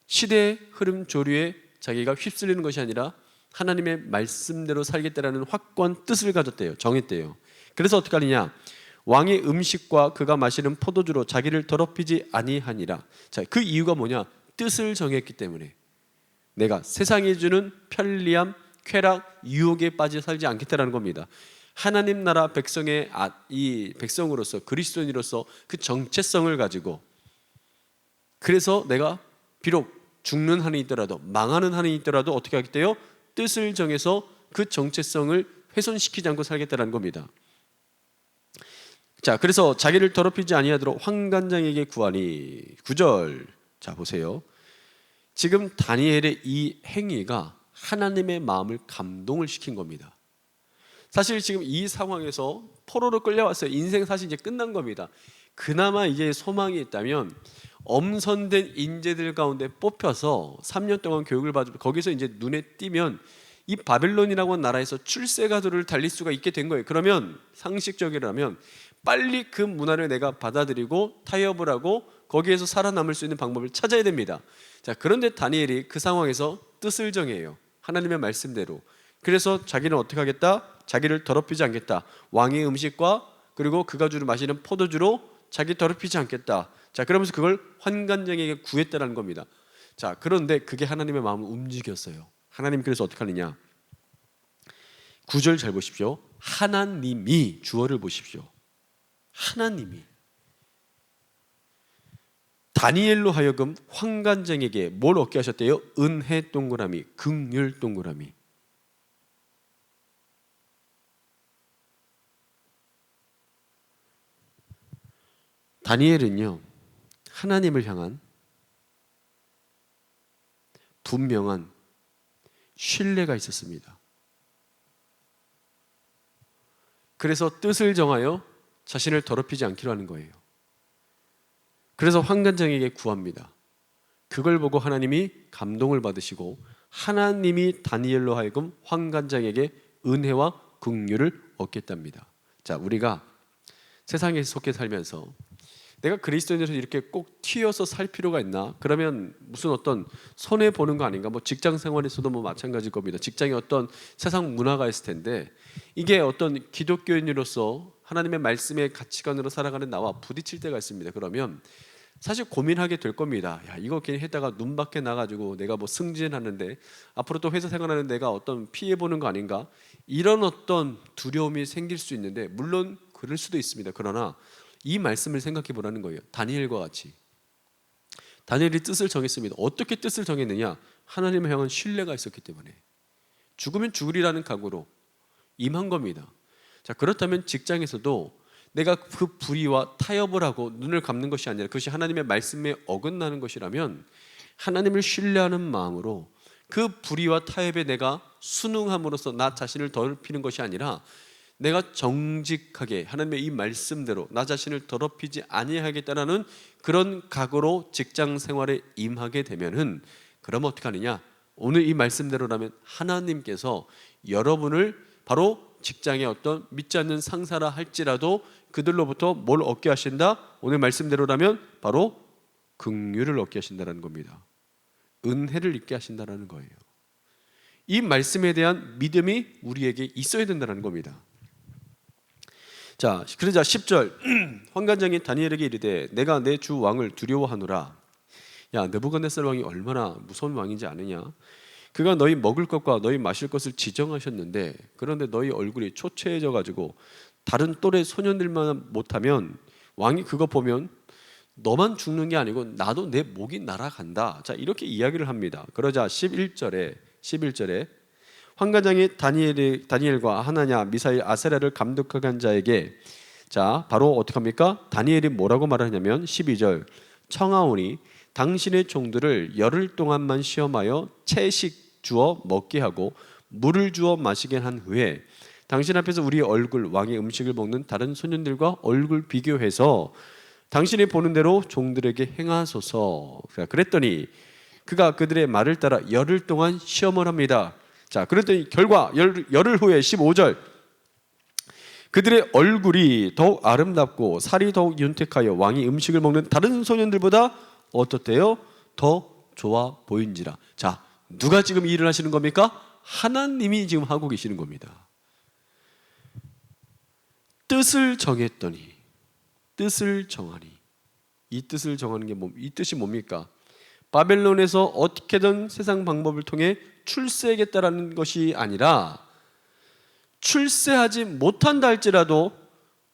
시대의 흐름 조류에 자기가 휩쓸리는 것이 아니라 하나님의 말씀대로 살겠다라는 확고한 뜻을 가졌대요. 정했대요. 그래서 어떻게 하느냐? 왕의 음식과 그가 마시는 포도주로 자기를 더럽히지 아니하니라. 자, 그 이유가 뭐냐? 뜻을 정했기 때문에. 내가 세상이 주는 편리함, 쾌락, 유혹에 빠져 살지 않겠다라는 겁니다. 하나님 나라 백성의 이 백성으로서, 그리스도인으로서 그 정체성을 가지고, 그래서 내가 비록 죽는 한이 있더라도, 망하는 한이 있더라도 어떻게 하겠대요? 뜻을 정해서 그 정체성을 훼손시키지 않고 살겠다는 겁니다. 자, 그래서 자기를 더럽히지 아니하도록 환관장에게 구하니. 9절. 자, 보세요. 지금 다니엘의 이 행위가 하나님의 마음을 감동을 시킨 겁니다. 사실 지금 이 상황에서 포로로 끌려왔어요. 인생 사실 이제 끝난 겁니다. 그나마 이제 소망이 있다면 엄선된 인재들 가운데 뽑혀서 3년 동안 교육을 받으면 거기서 이제 눈에 띄면 이 바벨론이라고 하는 나라에서 출세가도를 달릴 수가 있게 된 거예요. 그러면 상식적이라면 빨리 그 문화를 내가 받아들이고 타협을 하고 거기에서 살아남을 수 있는 방법을 찾아야 됩니다. 자, 그런데 다니엘이 그 상황에서 뜻을 정해요. 하나님의 말씀대로. 그래서 자기는 어떻게 하겠다? 자기를 더럽히지 않겠다. 왕의 음식과 그리고 그가 주로 마시는 포도주로 자기 더럽히지 않겠다. 자, 그러면서 그걸 환관장에게 구했다는 겁니다. 자, 그런데 그게 하나님의 마음을 움직였어요. 하나님 그래서 어떻게 하느냐? 9절 잘 보십시오. 하나님이, 주어를 보십시오. 하나님이 다니엘로 하여금 환관장에게 뭘 얻게 하셨대요? 은혜 동그라미, 긍휼 동그라미. 다니엘은요, 하나님을 향한 분명한 신뢰가 있었습니다. 그래서 뜻을 정하여 자신을 더럽히지 않기로 하는 거예요. 그래서 환관장에게 구합니다. 그걸 보고 하나님이 감동을 받으시고 하나님이 다니엘로 하여금 환관장에게 은혜와 긍휼을 얻겠답니다. 자, 우리가 세상에 속해 살면서 내가 그리스도인으로서 이렇게 꼭 튀어서 살 필요가 있나? 그러면 무슨 어떤 손해 보는 거 아닌가? 뭐 직장 생활에서도 뭐 마찬가지일 겁니다. 직장에 어떤 세상 문화가 있을 텐데 이게 어떤 기독교인으로서 하나님의 말씀의 가치관으로 살아가는 나와 부딪힐 때가 있습니다. 그러면 사실 고민하게 될 겁니다. 야, 이거 괜히 했다가 눈 밖에 나가지고 내가 뭐 승진하는데 앞으로 또 회사 생활하는 내가 어떤 피해 보는 거 아닌가? 이런 어떤 두려움이 생길 수 있는데 물론 그럴 수도 있습니다. 그러나 이 말씀을 생각해 보라는 거예요. 다니엘과 같이 다니엘이 뜻을 정했습니다. 어떻게 뜻을 정했느냐? 하나님을 향한 신뢰가 있었기 때문에 죽으면 죽으리라는 각오로 임한 겁니다. 자, 그렇다면 직장에서도 내가 그 불의와 타협을 하고 눈을 감는 것이 아니라 그것이 하나님의 말씀에 어긋나는 것이라면 하나님을 신뢰하는 마음으로 그 불의와 타협에 내가 순응함으로써 나 자신을 더럽히는 것이 아니라 내가 정직하게 하나님의 이 말씀대로 나 자신을 더럽히지 아니하겠다라는 그런 각오로 직장 생활에 임하게 되면은 그럼 어떻게 하느냐? 오늘 이 말씀대로라면 하나님께서 여러분을 바로 직장에 어떤 믿지 않는 상사라 할지라도 그들로부터 뭘 얻게 하신다? 오늘 말씀대로라면 바로 긍휼을 얻게 하신다는 겁니다. 은혜를 입게 하신다는 거예요. 이 말씀에 대한 믿음이 우리에게 있어야 된다는 겁니다. 자, 그러자 10절 환관장이 다니엘에게 이르되 내가 내 주 왕을 두려워하노라. 야, 느부갓네살 왕이 얼마나 무서운 왕인지 아느냐? 그가 너희 먹을 것과 너희 마실 것을 지정하셨는데 그런데 너희 얼굴이 초췌해져 가지고 다른 또래 소년들만 못하면 왕이 그거 보면 너만 죽는 게 아니고 나도 내 목이 날아간다. 자, 이렇게 이야기를 합니다. 그러자 11절에 환관장이 다니엘과 하나냐, 미사일, 아세라를 감독하게 한 자에게 자, 바로 어떻게 합니까? 다니엘이 뭐라고 말하냐면 12절 청하오니 당신의 종들을 열흘 동안만 시험하여 채식 주어 먹게 하고 물을 주어 마시게 한 후에 당신 앞에서 우리 얼굴 왕의 음식을 먹는 다른 소년들과 얼굴 비교해서 당신이 보는 대로 종들에게 행하소서. 그랬더니 그가 그들의 말을 따라 열흘 동안 시험을 합니다. 자, 그랬더니 결과 열흘 후에 15절, 그들의 얼굴이 더욱 아름답고 살이 더욱 윤택하여 왕이 음식을 먹는 다른 소년들보다 어떻대요? 더 좋아 보인지라. 자, 누가 지금 이 일을 하시는 겁니까? 하나님이 지금 하고 계시는 겁니다. 뜻을 정했더니, 뜻을 정하니, 이 뜻을 정하는 게 이 뜻이 뭡니까? 바벨론에서 어떻게든 세상 방법을 통해 출세하겠다라는 것이 아니라, 출세하지 못한다 할지라도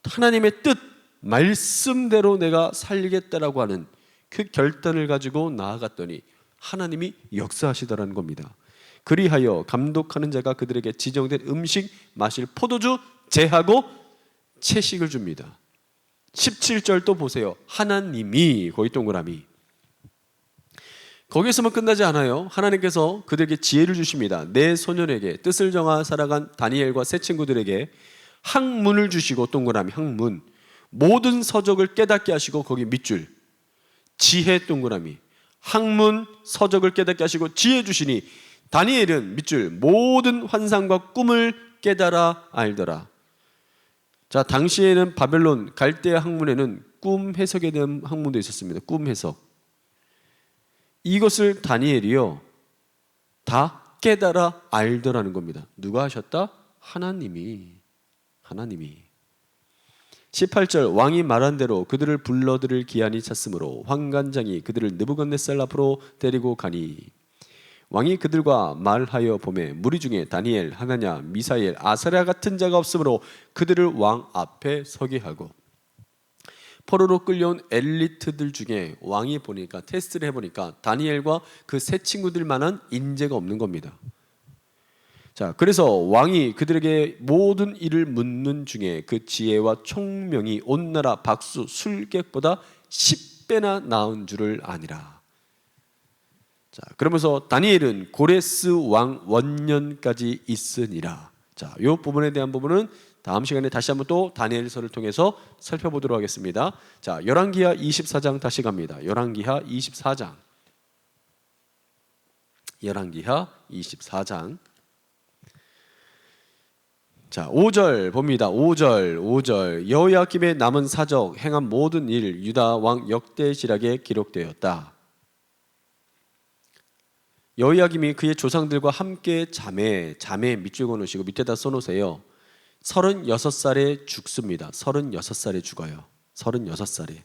하나님의 뜻, 말씀대로 내가 살겠다라고 하는 그 결단을 가지고 나아갔더니 하나님이 역사하시더라는 겁니다. 그리하여 감독하는 자가 그들에게 지정된 음식 마실 포도주 제하고 채식을 줍니다. 17절 또 보세요. 하나님이, 거기 동그라미, 거기서만 끝나지 않아요. 하나님께서 그들에게 지혜를 주십니다. 내 소년에게 뜻을 정하 살아간 다니엘과 세 친구들에게 학문을 주시고, 동그라미 학문, 모든 서적을 깨닫게 하시고, 거기 밑줄 지혜, 동그라미 학문 서적을 깨닫게 하시고 지혜 주시니 다니엘은 밑줄 모든 환상과 꿈을 깨달아 알더라. 자, 당시에는 바벨론 갈대아 학문에는 꿈 해석에 대한 학문도 있었습니다. 꿈 해석. 이것을 다니엘이요 다 깨달아 알더라는 겁니다. 누가 하셨다? 하나님이. 18절, 왕이 말한 대로 그들을 불러들일 기한이 찼으므로 환관장이 그들을 느부갓네살 앞으로 데리고 가니 왕이 그들과 말하여 보매 무리 중에 다니엘, 하나냐, 미사엘, 아사랴 같은 자가 없으므로 그들을 왕 앞에 서게 하고, 포로로 끌려온 엘리트들 중에 왕이 보니까, 테스트를 해보니까 다니엘과 그 세 친구들만한 인재가 없는 겁니다. 자, 그래서 왕이 그들에게 모든 일을 묻는 중에 그 지혜와 총명이 온 나라 박수 술객보다 10배나 나은 줄을 아니라. 자, 그러면서 다니엘은 고레스 왕 원년까지 있으니라. 자, 이 부분에 대한 부분은 다음 시간에 다시 한번 또 다니엘서를 통해서 살펴보도록 하겠습니다. 자, 열왕기하 24장 다시 갑니다. 열왕기하 24장. 열왕기하 24장. 자, 5절 봅니다. 5절 여호야김의 남은 사적 행한 모든 일 유다 왕 역대시락에 기록되었다. 여호야김이 그의 조상들과 함께 잠에 밑줄 그어놓으시고 밑에다 써놓으세요. 36살에 죽습니다. 36살에 죽어요. 36살에.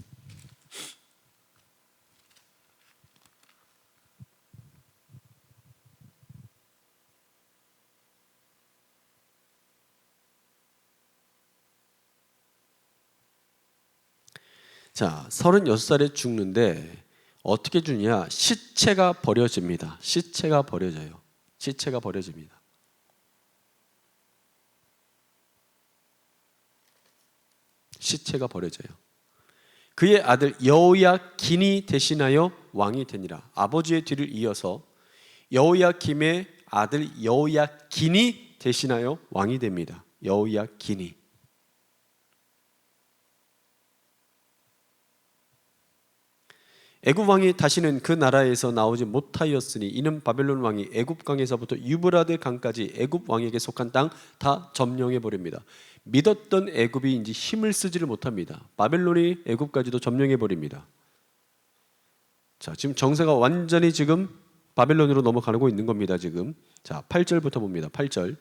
자, 36살에 죽는데 어떻게 죽냐? 시체가 버려집니다. 시체가 버려져요. 시체가 버려집니다. 시체가 버려져요. 그의 아들 여호야긴이 대신하여 왕이 되니라. 아버지의 뒤를 이어서 여호야김의 아들 여호야긴이 대신하여 왕이 됩니다. 여호야긴이. 애굽 왕이 다시는 그 나라에서 나오지 못하였으니 이는 바벨론 왕이 애굽 강에서부터 유브라데 강까지 애굽 왕에게 속한 땅 다 점령해 버립니다. 믿었던 애굽이 이제 힘을 쓰지를 못합니다. 바벨론이 애굽까지도 점령해 버립니다. 자, 지금 정세가 완전히 지금 바벨론으로 넘어가고 있는 겁니다. 지금. 자, 8절부터 봅니다. 8절.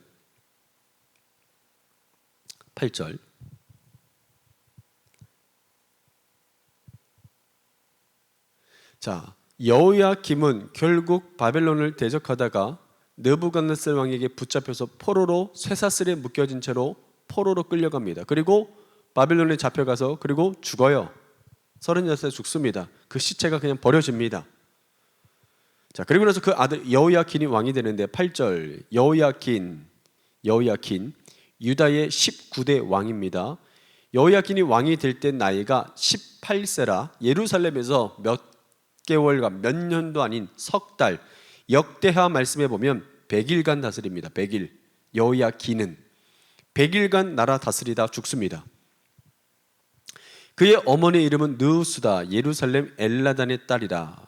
자, 여호야김은 결국 바벨론을 대적하다가 느부갓네살 왕에게 붙잡혀서 포로로 쇠사슬에 묶여진 채로 포로로 끌려갑니다. 그리고 바벨론에 잡혀가서 그리고 죽어요. 36살에 죽습니다. 그 시체가 그냥 버려집니다. 자, 그리고 나서 그 아들 여호야긴이 왕이 되는데 8절, 여호야긴 유다의 19대 왕입니다. 여호야긴이 왕이 될 때 나이가 18세라 예루살렘에서 몇 개월간 몇 년도 아닌 석 달, 역대하 말씀에 보면 100일간 다스립니다. 100일. 여호야긴은 100일간 나라 다스리다 죽습니다. 그의 어머니의 이름은 느우스다. 예루살렘 엘라단의 딸이라.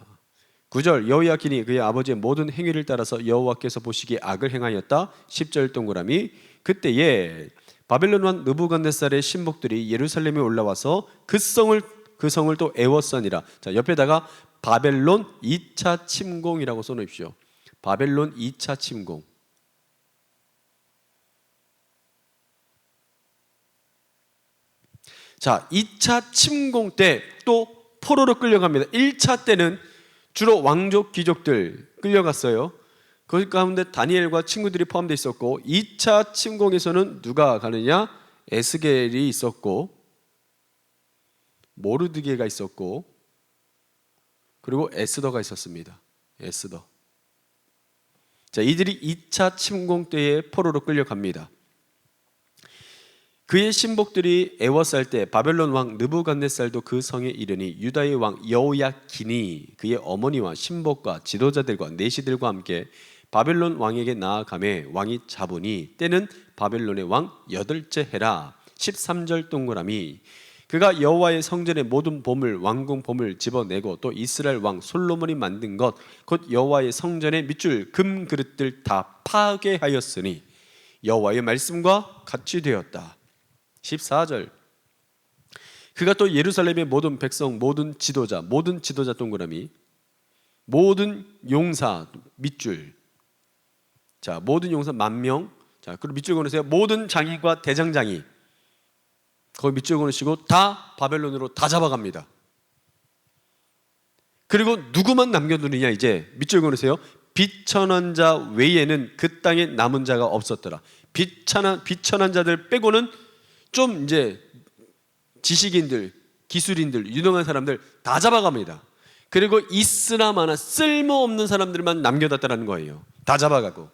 9절 여호야긴이 그의 아버지의 모든 행위를 따라서 여호와께서 보시기에 악을 행하였다. 10절 동그라미 그때에 바벨론 왕 느부갓네살의 신복들이 예루살렘에 올라와서 그 성을 또 애워싸니라. 자, 옆에다가 바벨론 2차 침공이라고 써놓으십시오. 바벨론 2차 침공. 자, 2차 침공 때 또 포로로 끌려갑니다. 1차 때는 주로 왕족 귀족들 끌려갔어요. 그 가운데 다니엘과 친구들이 포함되어 있었고, 2차 침공에서는 누가 가느냐? 에스겔이 있었고, 모르드게가 있었고, 그리고 에스더가 있었습니다. 에스더. 자, 이들이 2차 침공 때에 포로로 끌려갑니다. 그의 신복들이 애워쌀 때 바벨론 왕 느부갓네살도 그 성에 이르니 유다의 왕 여호야긴이 그의 어머니와 신복과 지도자들과 내시들과 함께 바벨론 왕에게 나아가매 왕이 잡으니 때는 바벨론의 왕 8째 해라. 13절 동그라미 그가 여호와의 성전의 모든 보물 왕궁 보물 집어내고 또 이스라엘 왕 솔로몬이 만든 것 곧 여호와의 성전의 밑줄 금 그릇들 다 파괴하였으니 여호와의 말씀과 같이 되었다. 14절 그가 또 예루살렘의 모든 백성 모든 지도자 동그라미 모든 용사 밑줄 자 모든 용사 10,000명 자 그리고 밑줄 그으세요. 모든 장이과 대장장이 거기 밑줄 그으시고 다 바벨론으로 다 잡아갑니다. 그리고 누구만 남겨두느냐 이제 밑줄 그으세요. 비천한 자 외에는 그 땅에 남은 자가 없었더라. 비천한 자들 빼고는 좀 이제 지식인들, 기술인들, 유능한 사람들 다 잡아갑니다. 그리고 있으나 마나 쓸모없는 사람들만 남겨뒀다는 거예요. 다 잡아가고.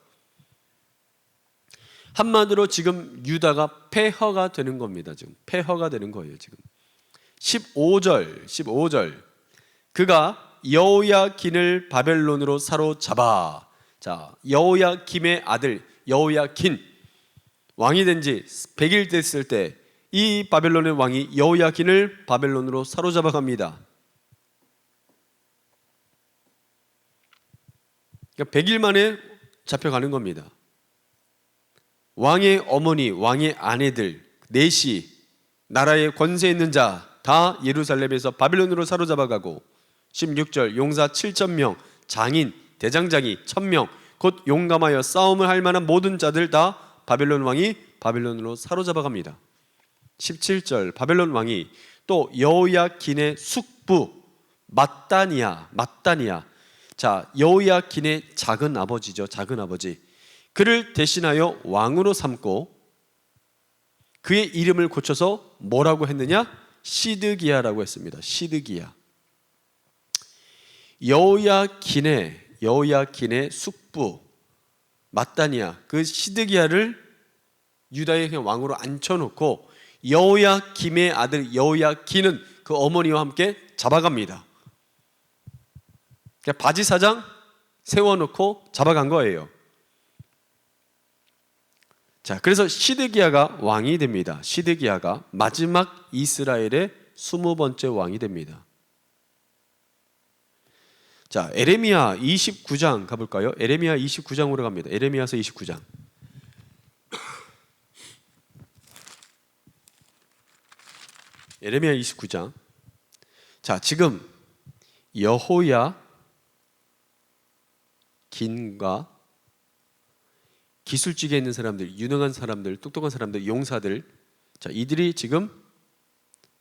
한마디로 지금 유다가 폐허가 되는 겁니다. 지금 폐허가 되는 거예요. 지금 15절 그가 여호야긴을 바벨론으로 사로잡아. 자, 여호야김의 아들 여호야긴 왕이 된 지 100일 됐을 때 이 바벨론의 왕이 여호야긴을 바벨론으로 사로잡아 갑니다. 그러니까 100일 만에 잡혀가는 겁니다. 왕의 어머니, 왕의 아내들, 내시, 나라의 권세 있는 자 다 예루살렘에서 바벨론으로 사로잡아 가고 16절 용사 7,000명, 장인, 대장장이 1,000명 곧 용감하여 싸움을 할 만한 모든 자들 다 바벨론 왕이 바벨론으로 사로잡아 갑니다. 17절 바벨론 왕이 또 여호야긴의 숙부 mat단이야 자 여호야긴의 작은 아버지죠. 작은 아버지 그를 대신하여 왕으로 삼고 그의 이름을 고쳐서 뭐라고 했느냐? 시드기야라고 했습니다. 시드기야. 여호야긴의 숙부 mat단이야 그 시드기야를 유다의 왕으로 앉혀놓고 여호야김의 아들 여호야긴은 그 어머니와 함께 잡아갑니다. 그러니까 바지 사장 세워놓고 잡아간 거예요. 자, 그래서 시드기야가 왕이 됩니다. 시드기야가 마지막 이스라엘의 20번째 왕이 됩니다. 자, 에레미야 29장 가볼까요? 에레미야 29장으로 갑니다. 에레미야서 29장. 에레미야 29장. 자, 지금 여호야긴과 기술직에 있는 사람들, 유능한 사람들, 똑똑한 사람들, 용사들, 자, 이들이 지금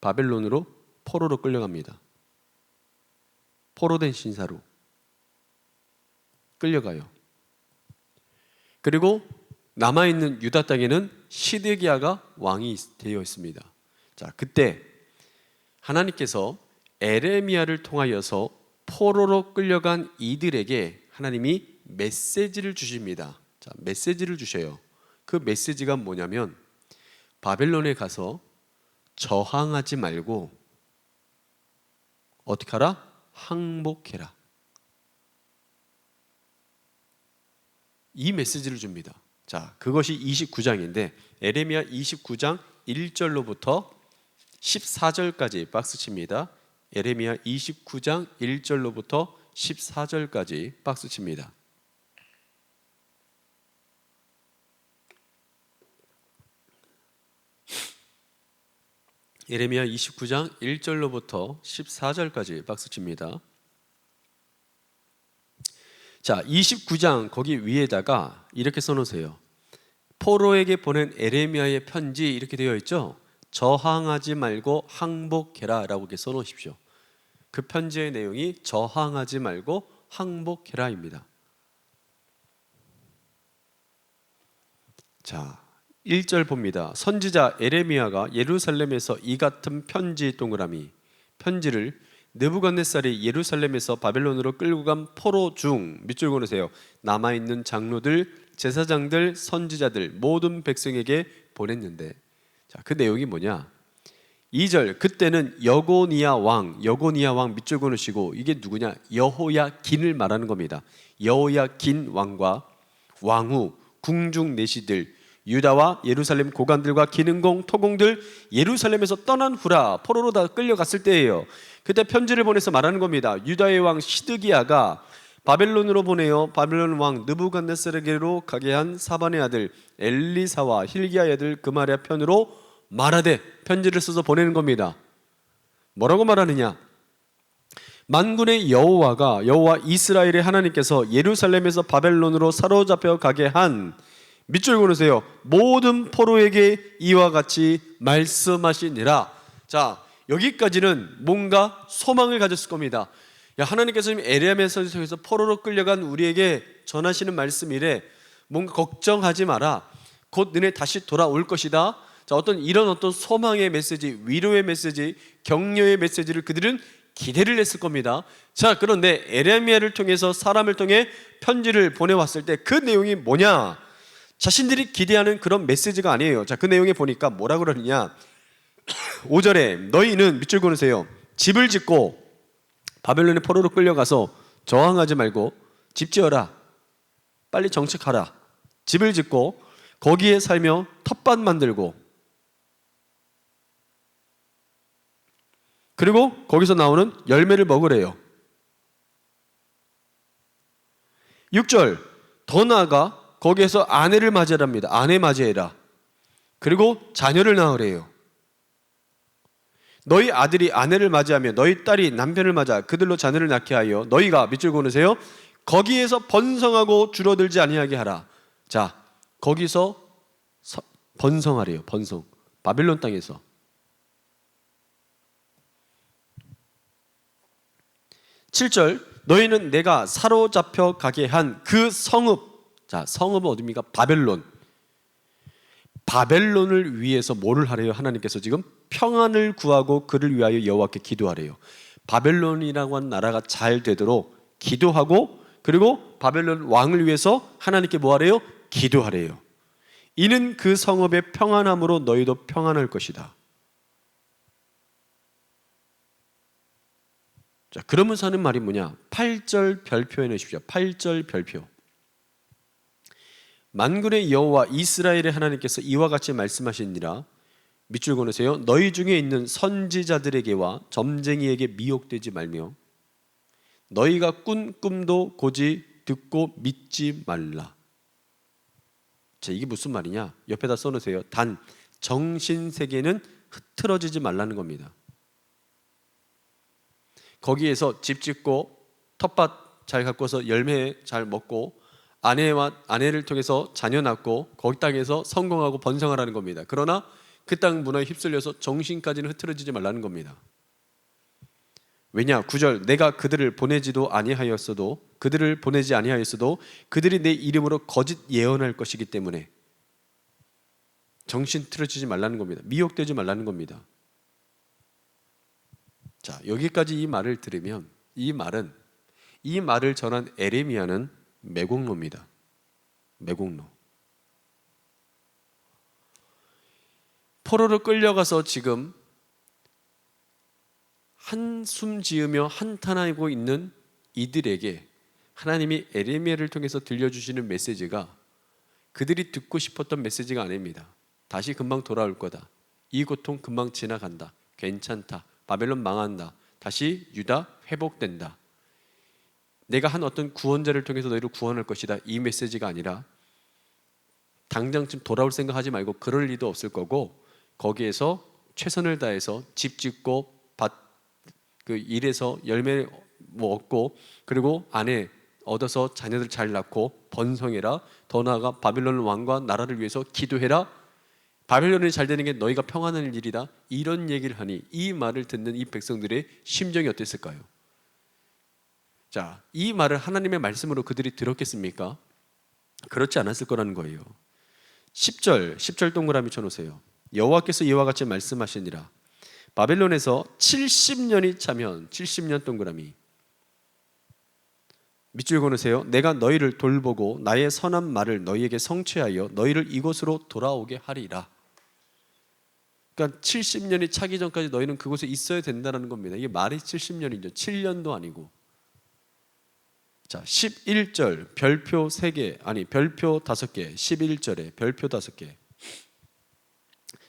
바벨론으로 포로로 끌려갑니다. 포로된 신사로 끌려가요. 그리고 남아있는 유다 땅에는 시드기야가 왕이 되어 있습니다. 자, 그때 하나님께서 에레미야를 통하여서 포로로 끌려간 이들에게 하나님이 메시지를 주십니다. 자, 메시지를 주셔요. 그 메시지가 뭐냐면 바벨론에 가서 저항하지 말고 어떻게 하라? 항복해라. 이 메시지를 줍니다. 자, 그것이 29장인데 에레미야 29장 1절로부터 14절까지 박스칩니다. 에레미야 29장 1절로부터 14절까지 박스칩니다. 에레미야 29장 1절로부터 14절까지 박스칩니다. 자, 29장 거기 위에다가 이렇게 써놓으세요. 포로에게 보낸 에레미야의 편지 이렇게 되어 있죠. 저항하지 말고 항복해라 라고 이렇게 써놓으십시오. 그 편지의 내용이 저항하지 말고 항복해라입니다. 자, 1절 봅니다. 선지자 에레미야가 예루살렘에서 이 같은 편지 동그라미 편지를 느부갓네살이 예루살렘에서 바벨론으로 끌고 간 포로 중 밑줄 그으세요. 남아있는 장로들, 제사장들, 선지자들 모든 백성에게 보냈는데, 자, 그 내용이 뭐냐? 2절 그때는 여고니아 왕 밑줄 그으시고 이게 누구냐? 여호야긴을 말하는 겁니다. 여호야긴 왕과 왕후, 궁중 내시들, 유다와 예루살렘 고관들과 기능공, 토공들 예루살렘에서 떠난 후라 포로로 다 끌려갔을 때예요. 그때 편지를 보내서 말하는 겁니다. 유다의 왕 시드기야가 바벨론으로 보내어 바벨론 왕 느부갓네살에게로 가게 한 사반의 아들 엘리사와 힐기야의 아들 그마랴 편으로 말하되, 편지를 써서 보내는 겁니다. 뭐라고 말하느냐? 만군의 여호와 이스라엘의 하나님께서 예루살렘에서 바벨론으로 사로잡혀 가게 한 밑줄 그으세요. 모든 포로에게 이와 같이 말씀하시니라. 자, 여기까지는 뭔가 소망을 가졌을 겁니다. 야, 하나님께서 지금 에레미야 선지자 통해서 포로로 끌려간 우리에게 전하시는 말씀이래. 뭔가 걱정하지 마라. 곧 너네 다시 돌아올 것이다. 자, 이런 소망의 메시지, 위로의 메시지, 격려의 메시지를 그들은 기대를 했을 겁니다. 자, 그런데 에레미야를 통해서 사람을 통해 편지를 보내왔을 때 그 내용이 뭐냐? 자신들이 기대하는 그런 메시지가 아니에요. 자, 그 내용에 보니까 뭐라 그러느냐? 5절에 너희는 밑줄 그으세요. 집을 짓고 바벨론의 포로로 끌려가서 저항하지 말고 집 지어라. 빨리 정착하라. 집을 짓고 거기에 살며 텃밭 만들고, 그리고 거기서 나오는 열매를 먹으래요. 6절 더 나아가 거기에서 아내를 맞이하랍니다. 아내 맞이해라. 그리고 자녀를 낳으래요. 너희 아들이 아내를 맞이하며 너희 딸이 남편을 맞아 그들로 자녀를 낳게 하여 너희가 밑줄 그으세요. 거기에서 번성하고 줄어들지 아니하게 하라. 자, 거기서 번성하래요. 번성. 바벨론 땅에서. 7절 너희는 내가 사로잡혀 가게 한 그 성읍. 자, 성읍은 어디입니까? 바벨론. 바벨론을 위해서 뭐를 하래요? 하나님께서 지금 평안을 구하고 그를 위하여 여호와께 기도하래요. 바벨론이라고 하는 나라가 잘 되도록 기도하고, 그리고 바벨론 왕을 위해서 하나님께 뭐 하래요? 기도하래요. 이는 그 성읍의 평안함으로 너희도 평안할 것이다. 자, 그러면서 하는 말이 뭐냐? 8절 별표해 놓으십시오. 8절 별표. 만군의 여호와 이스라엘의 하나님께서 이와 같이 말씀하시니라. 밑줄 그으세요. 너희 중에 있는 선지자들에게와 점쟁이에게 미혹되지 말며 너희가 꾼 꿈도 고지 듣고 믿지 말라. 자, 이게 무슨 말이냐? 옆에다 써놓으세요. 단 정신세계는 흐트러지지 말라는 겁니다. 거기에서 집 짓고 텃밭 잘 가꿔서 열매 잘 먹고 아내를 통해서 자녀 낳고 거기 땅에서 성공하고 번성하라는 겁니다. 그러나 그 땅 문화에 휩쓸려서 정신까지는 흐트러지지 말라는 겁니다. 왜냐? 9절 내가 그들을 보내지 아니하였어도 그들이 내 이름으로 거짓 예언할 것이기 때문에 정신 틀어지지 말라는 겁니다. 미혹되지 말라는 겁니다. 자, 여기까지 이 말을 들으면 이 말을 전한 에레미야는 매국노입니다. 매국노. 포로로 끌려가서 지금 한숨 지으며 한탄하고 있는 이들에게 하나님이 에레미야를 통해서 들려주시는 메시지가 그들이 듣고 싶었던 메시지가 아닙니다. 다시 금방 돌아올 거다. 이 고통 금방 지나간다. 괜찮다. 바벨론 망한다. 다시 유다 회복된다. 내가 한 어떤 구원자를 통해서 너희를 구원할 것이다. 이 메시지가 아니라 당장쯤 돌아올 생각하지 말고 그럴 리도 없을 거고 거기에서 최선을 다해서 집 짓고 그 일에서 열매 얻고 그리고 아내 얻어서 자녀들 잘 낳고 번성해라. 더 나아가 바벨론 왕과 나라를 위해서 기도해라. 바벨론이 잘 되는 게 너희가 평안할 일이다. 이런 얘기를 하니 이 말을 듣는 이 백성들의 심정이 어땠을까요? 자, 이 말을 하나님의 말씀으로 그들이 들었겠습니까? 그렇지 않았을 거라는 거예요. 10절 동그라미 쳐놓으세요. 여호와께서 이와 같이 말씀하시니라. 바벨론에서 70년이 차면 70년 동그라미 밑줄 그으세요. 내가 너희를 돌보고 나의 선한 말을 너희에게 성취하여 너희를 이곳으로 돌아오게 하리라. 그러니까 70년이 차기 전까지 너희는 그곳에 있어야 된다는 겁니다. 이게 말이 70년이죠. 7년도 아니고. 자, 11절 별표 3개 아니 별표 5개 11절에 별표 5개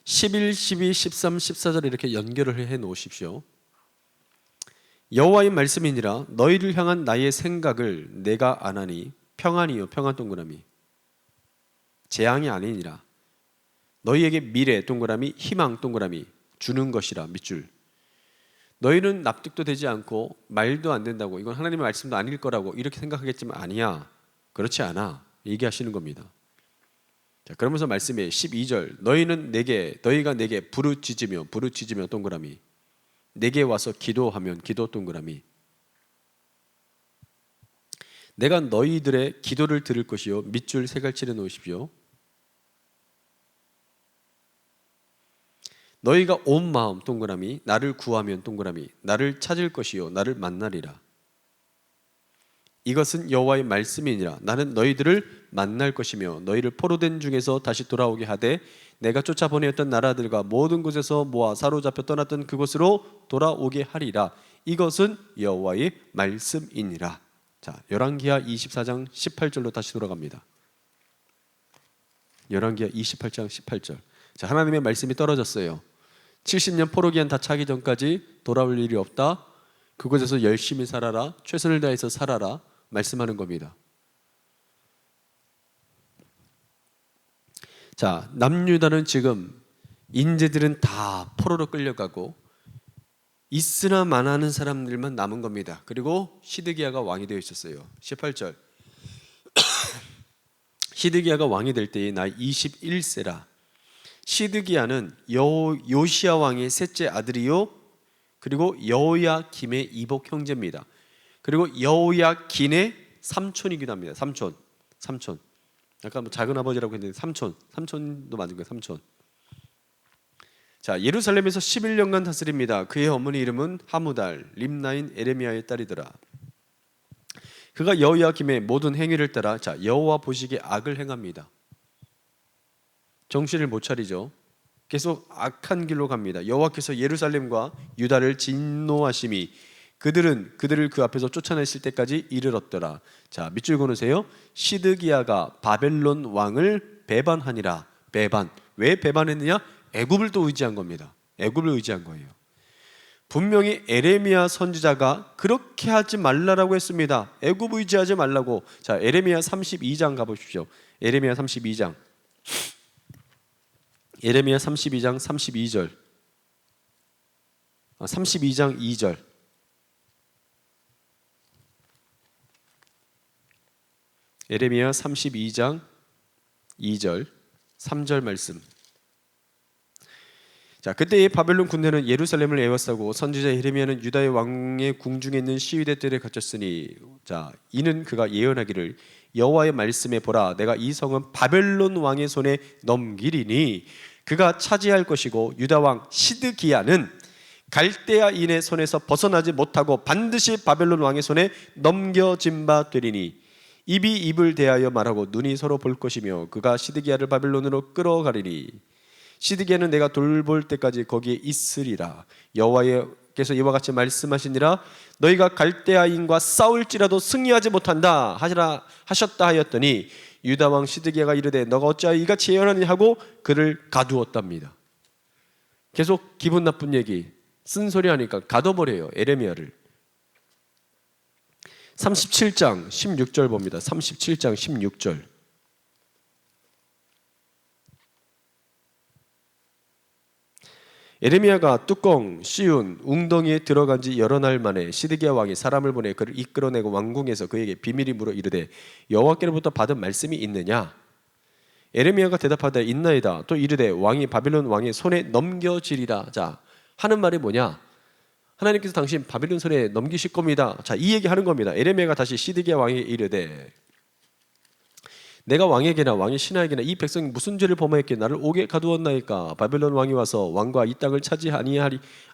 11, 12, 13, 14절 이렇게 연결을 해 놓으십시오. 여호와의 말씀이니라. 너희를 향한 나의 생각을 내가 아나니 평안이요 평안 동그라미 재앙이 아니니라. 너희에게 미래 동그라미 희망 동그라미 주는 것이라 밑줄. 너희는 납득도 되지 않고 말도 안 된다고 이건 하나님의 말씀도 아닐 거라고 이렇게 생각하겠지만 아니야. 그렇지 않아. 얘기하시는 겁니다. 자, 그러면서 말씀에 12절 너희가 내게 부르짖으며 동그라미 내게 와서 기도하면 기도 동그라미 내가 너희들의 기도를 들을 것이요 밑줄 세갈칠해 놓으십시오. 너희가 온 마음 동그라미 나를 구하면 동그라미 나를 찾을 것이요 나를 만나리라. 이것은 여호와의 말씀이니라. 나는 너희들을 만날 것이며 너희를 포로된 중에서 다시 돌아오게 하되 내가 쫓아보내었던 나라들과 모든 곳에서 모아 사로잡혀 떠났던 그곳으로 돌아오게 하리라. 이것은 여호와의 말씀이니라. 자, 열왕기하 24장 18절로 다시 돌아갑니다. 열왕기하 28장 18절. 자, 하나님의 말씀이 떨어졌어요. 70년 포로 기한 다 차기 전까지 돌아올 일이 없다. 그곳에서 열심히 살아라. 최선을 다해서 살아라. 말씀하는 겁니다. 자, 남유다는 지금 인재들은 다 포로로 끌려가고 있으나 마나는 사람들만 남은 겁니다. 그리고 시드기야가 왕이 되어 있었어요. 18절 시드기야가 왕이 될 때에 나이 21세라. 시드기야는 요시야 왕의 셋째 아들이요 그리고 여호야김의 이복 형제입니다. 그리고 여호야긴의 삼촌이기도 합니다. 삼촌. 약간 뭐 작은 아버지라고 했는데 삼촌도 맞은 거예요. 삼촌. 자, 예루살렘에서 11년간 다스립니다. 그의 어머니 이름은 하무달, 림나인 에레미야의 딸이더라. 그가 여호야김의 모든 행위를 따라 자, 여호와 보시기에 악을 행합니다. 정신을 못 차리죠. 계속 악한 길로 갑니다. 여호와께서 예루살렘과 유다를 진노하심이 그들을 그 앞에서 쫓아냈을 때까지 이르렀더라. 자, 밑줄 그으세요. 시드기야가 바벨론 왕을 배반하니라. 배반. 왜 배반했느냐? 애굽을 또 의지한 겁니다. 애굽을 의지한 거예요. 분명히 에레미야 선지자가 그렇게 하지 말라라고 했습니다. 애굽 의지하지 말라고. 자, 에레미야 32장 가보십시오. 에레미야 32장 32장 2절 에레미야 32장 2절 3절 말씀. 자, 그때의 바벨론 군대는 예루살렘을 에워싸고 선지자 예레미야는 유다의 왕의 궁중에 있는 시위대 뜰에 갇혔으니 자, 이는 그가 예언하기를 여호와의 말씀에 보라 내가 이 성은 바벨론 왕의 손에 넘기리니 그가 차지할 것이고 유다 왕 시드기야는 갈대아인의 손에서 벗어나지 못하고 반드시 바벨론 왕의 손에 넘겨진 바 되리니 입이 입을 대하여 말하고 눈이 서로 볼 것이며 그가 시드기야를 바벨론으로 끌어가리니 시드기야는 내가 돌볼 때까지 거기에 있으리라. 여호와께서 여호와께서 이와 같이 말씀하시니라 너희가 갈대아인과 싸울지라도 승리하지 못한다 하셨다 하였더니 유다 왕 시드기야가 이르되 너가 어찌하여 이같이 예언하느냐 하고 그를 가두었답니다. 계속 기분 나쁜 얘기 쓴소리 하니까 가둬버려요. 에레미야를. 37장 16절 봅니다. 37장 16절. 에레미야가 뚜껑 씌운 웅덩이에 들어간 지 여러 날 만에 시드기야 왕이 사람을 보내 그를 이끌어내고 왕궁에서 그에게 비밀이 물어 이르되 여호와께로부터 받은 말씀이 있느냐? 에레미야가 대답하되 있나이다. 또 이르되 왕이 바빌론 왕의 손에 넘겨지리라. 자, 하는 말이 뭐냐? 하나님께서 당신 바빌론 손에 넘기실 겁니다. 자, 이 얘기 하는 겁니다. 에레미야가 다시 시드기야 왕에게 이르되 내가 왕에게나 왕의 신하에게나 이 백성이 무슨 죄를 범하였기에 나를 옥에 가두었나이까? 바벨론 왕이 와서 왕과 이 땅을 차지하니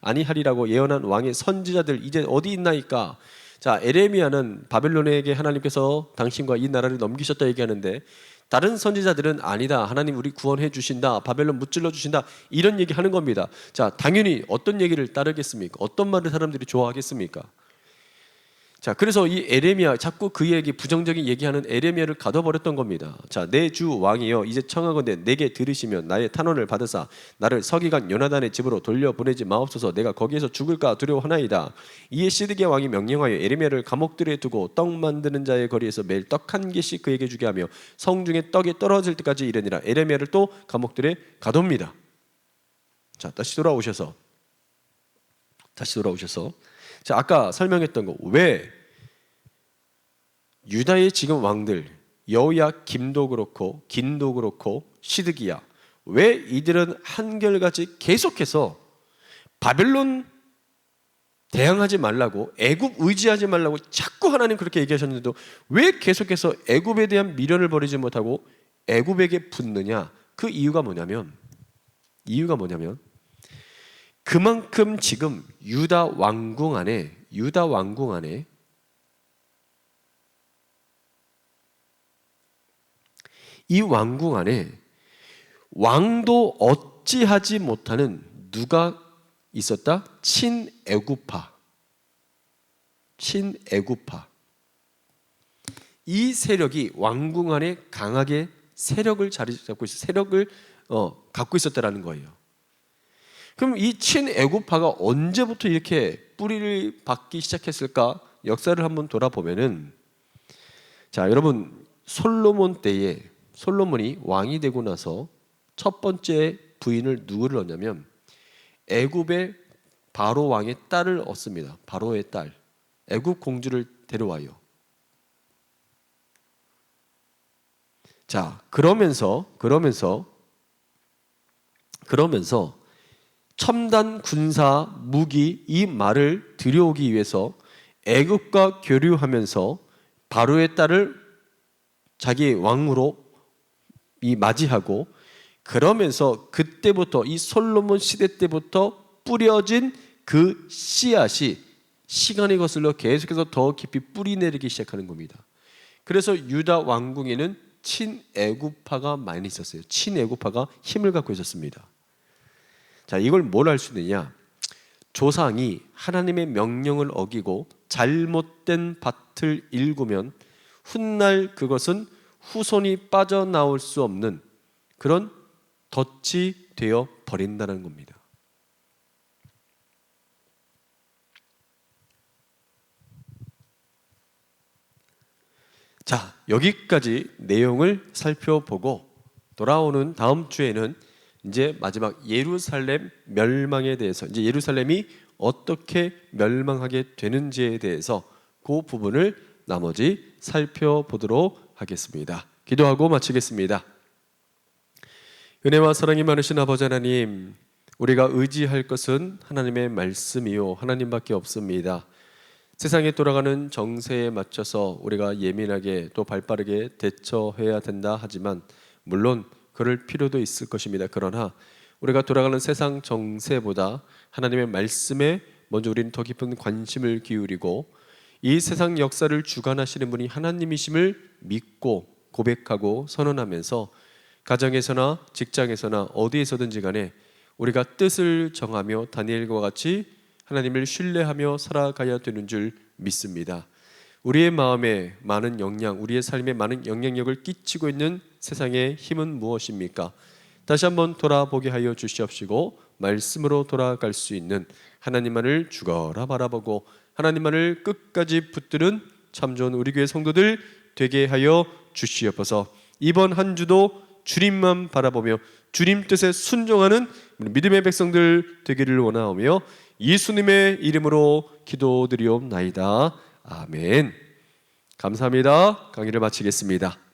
아니하리라고 예언한 왕의 선지자들 이제 어디 있나이까? 자, 에레미야는 바벨론에게 하나님께서 당신과 이 나라를 넘기셨다 얘기하는데 다른 선지자들은 아니다. 하나님 우리 구원해 주신다. 바벨론 무찔러 주신다. 이런 얘기 하는 겁니다. 자, 당연히 어떤 얘기를 따르겠습니까? 어떤 말을 사람들이 좋아하겠습니까? 자, 그래서 이 에레미야 자꾸 그에게 부정적인 얘기하는 에레미야를 가둬버렸던 겁니다. 자, 내 주 왕이여 이제 청하건대 내게 들으시면 나의 탄원을 받으사 나를 서기관 요나단의 집으로 돌려보내지 마옵소서. 내가 거기에서 죽을까 두려워하나이다. 이에 시드기야 왕이 명령하여 에레미야를 감옥들에 두고 떡 만드는 자의 거리에서 매일 떡 한 개씩 그에게 주게 하며 성중에 떡이 떨어질 때까지 이르니라. 에레미야를 또 감옥들에 가둡니다. 자, 다시 돌아오셔서 자, 아까 설명했던 거 왜 유다의 지금 왕들 여호야김도 그렇고 긴도 그렇고 시드기야 왜 이들은 한결같이 계속해서 바벨론 대항하지 말라고 애굽 의지하지 말라고 자꾸 하나님 그렇게 얘기하셨는데도 왜 계속해서 애굽에 대한 미련을 버리지 못하고 애굽에게 붙느냐? 그 이유가 뭐냐면 그만큼 지금 유다 왕궁 안에 이 왕궁 안에 왕도 어찌하지 못하는 누가 있었다? 친애굽파. 이 세력이 왕궁 안에 강하게 세력을 자리 잡고 세력을 갖고 있었다라는 거예요. 그럼 이 친애굽파가 언제부터 이렇게 뿌리를 박기 시작했을까? 역사를 한번 돌아보면은 자, 여러분 솔로몬 때에 솔로몬이 왕이 되고 나서 첫 번째 부인을 누구를 얻냐면 애굽의 바로 왕의 딸을 얻습니다. 바로의 딸 애굽 공주를 데려와요. 자, 그러면서 첨단 군사 무기 이 말을 들여오기 위해서 애굽과 교류하면서 바로의 딸을 자기 왕으로 맞이하고 그러면서 그때부터 이 솔로몬 시대 때부터 뿌려진 그 씨앗이 시간이 거슬러 계속해서 더 깊이 뿌리 내리기 시작하는 겁니다. 그래서 유다 왕궁에는 친애굽파가 많이 있었어요. 친애굽파가 힘을 갖고 있었습니다. 자, 이걸 뭘 알 수 있느냐? 조상이 하나님의 명령을 어기고 잘못된 밭을 일구면 훗날 그것은 후손이 빠져나올 수 없는 그런 덫이 되어 버린다는 겁니다. 자, 여기까지 내용을 살펴보고 돌아오는 다음 주에는 이제 마지막 예루살렘 멸망에 대해서 이제 예루살렘이 어떻게 멸망하게 되는지에 대해서 그 부분을 나머지 살펴보도록 하겠습니다. 기도하고 마치겠습니다. 은혜와 사랑이 많으신 아버지 하나님, 우리가 의지할 것은 하나님의 말씀이요 하나님밖에 없습니다. 세상에 돌아가는 정세에 맞춰서 우리가 예민하게 또 발빠르게 대처해야 된다 하지만 물론 그럴 필요도 있을 것입니다. 그러나 우리가 돌아가는 세상 정세보다 하나님의 말씀에 먼저 우리는 더 깊은 관심을 기울이고 이 세상 역사를 주관하시는 분이 하나님이심을 믿고 고백하고 선언하면서 가정에서나 직장에서나 어디에서든지 간에 우리가 뜻을 정하며 다니엘과 같이 하나님을 신뢰하며 살아가야 되는 줄 믿습니다. 우리의 마음에 많은 영향, 우리의 삶에 많은 영향력을 끼치고 있는 세상의 힘은 무엇입니까? 다시 한번 돌아보게 하여 주시옵시고 말씀으로 돌아갈 수 있는, 하나님만을 죽어라 바라보고 하나님만을 끝까지 붙드는 참 좋은 우리 교회 성도들 되게 하여 주시옵소서. 이번 한 주도 주님만 바라보며 주님 뜻에 순종하는 믿음의 백성들 되기를 원하오며 예수님의 이름으로 기도드리옵나이다. 아멘. 감사합니다. 강의를 마치겠습니다.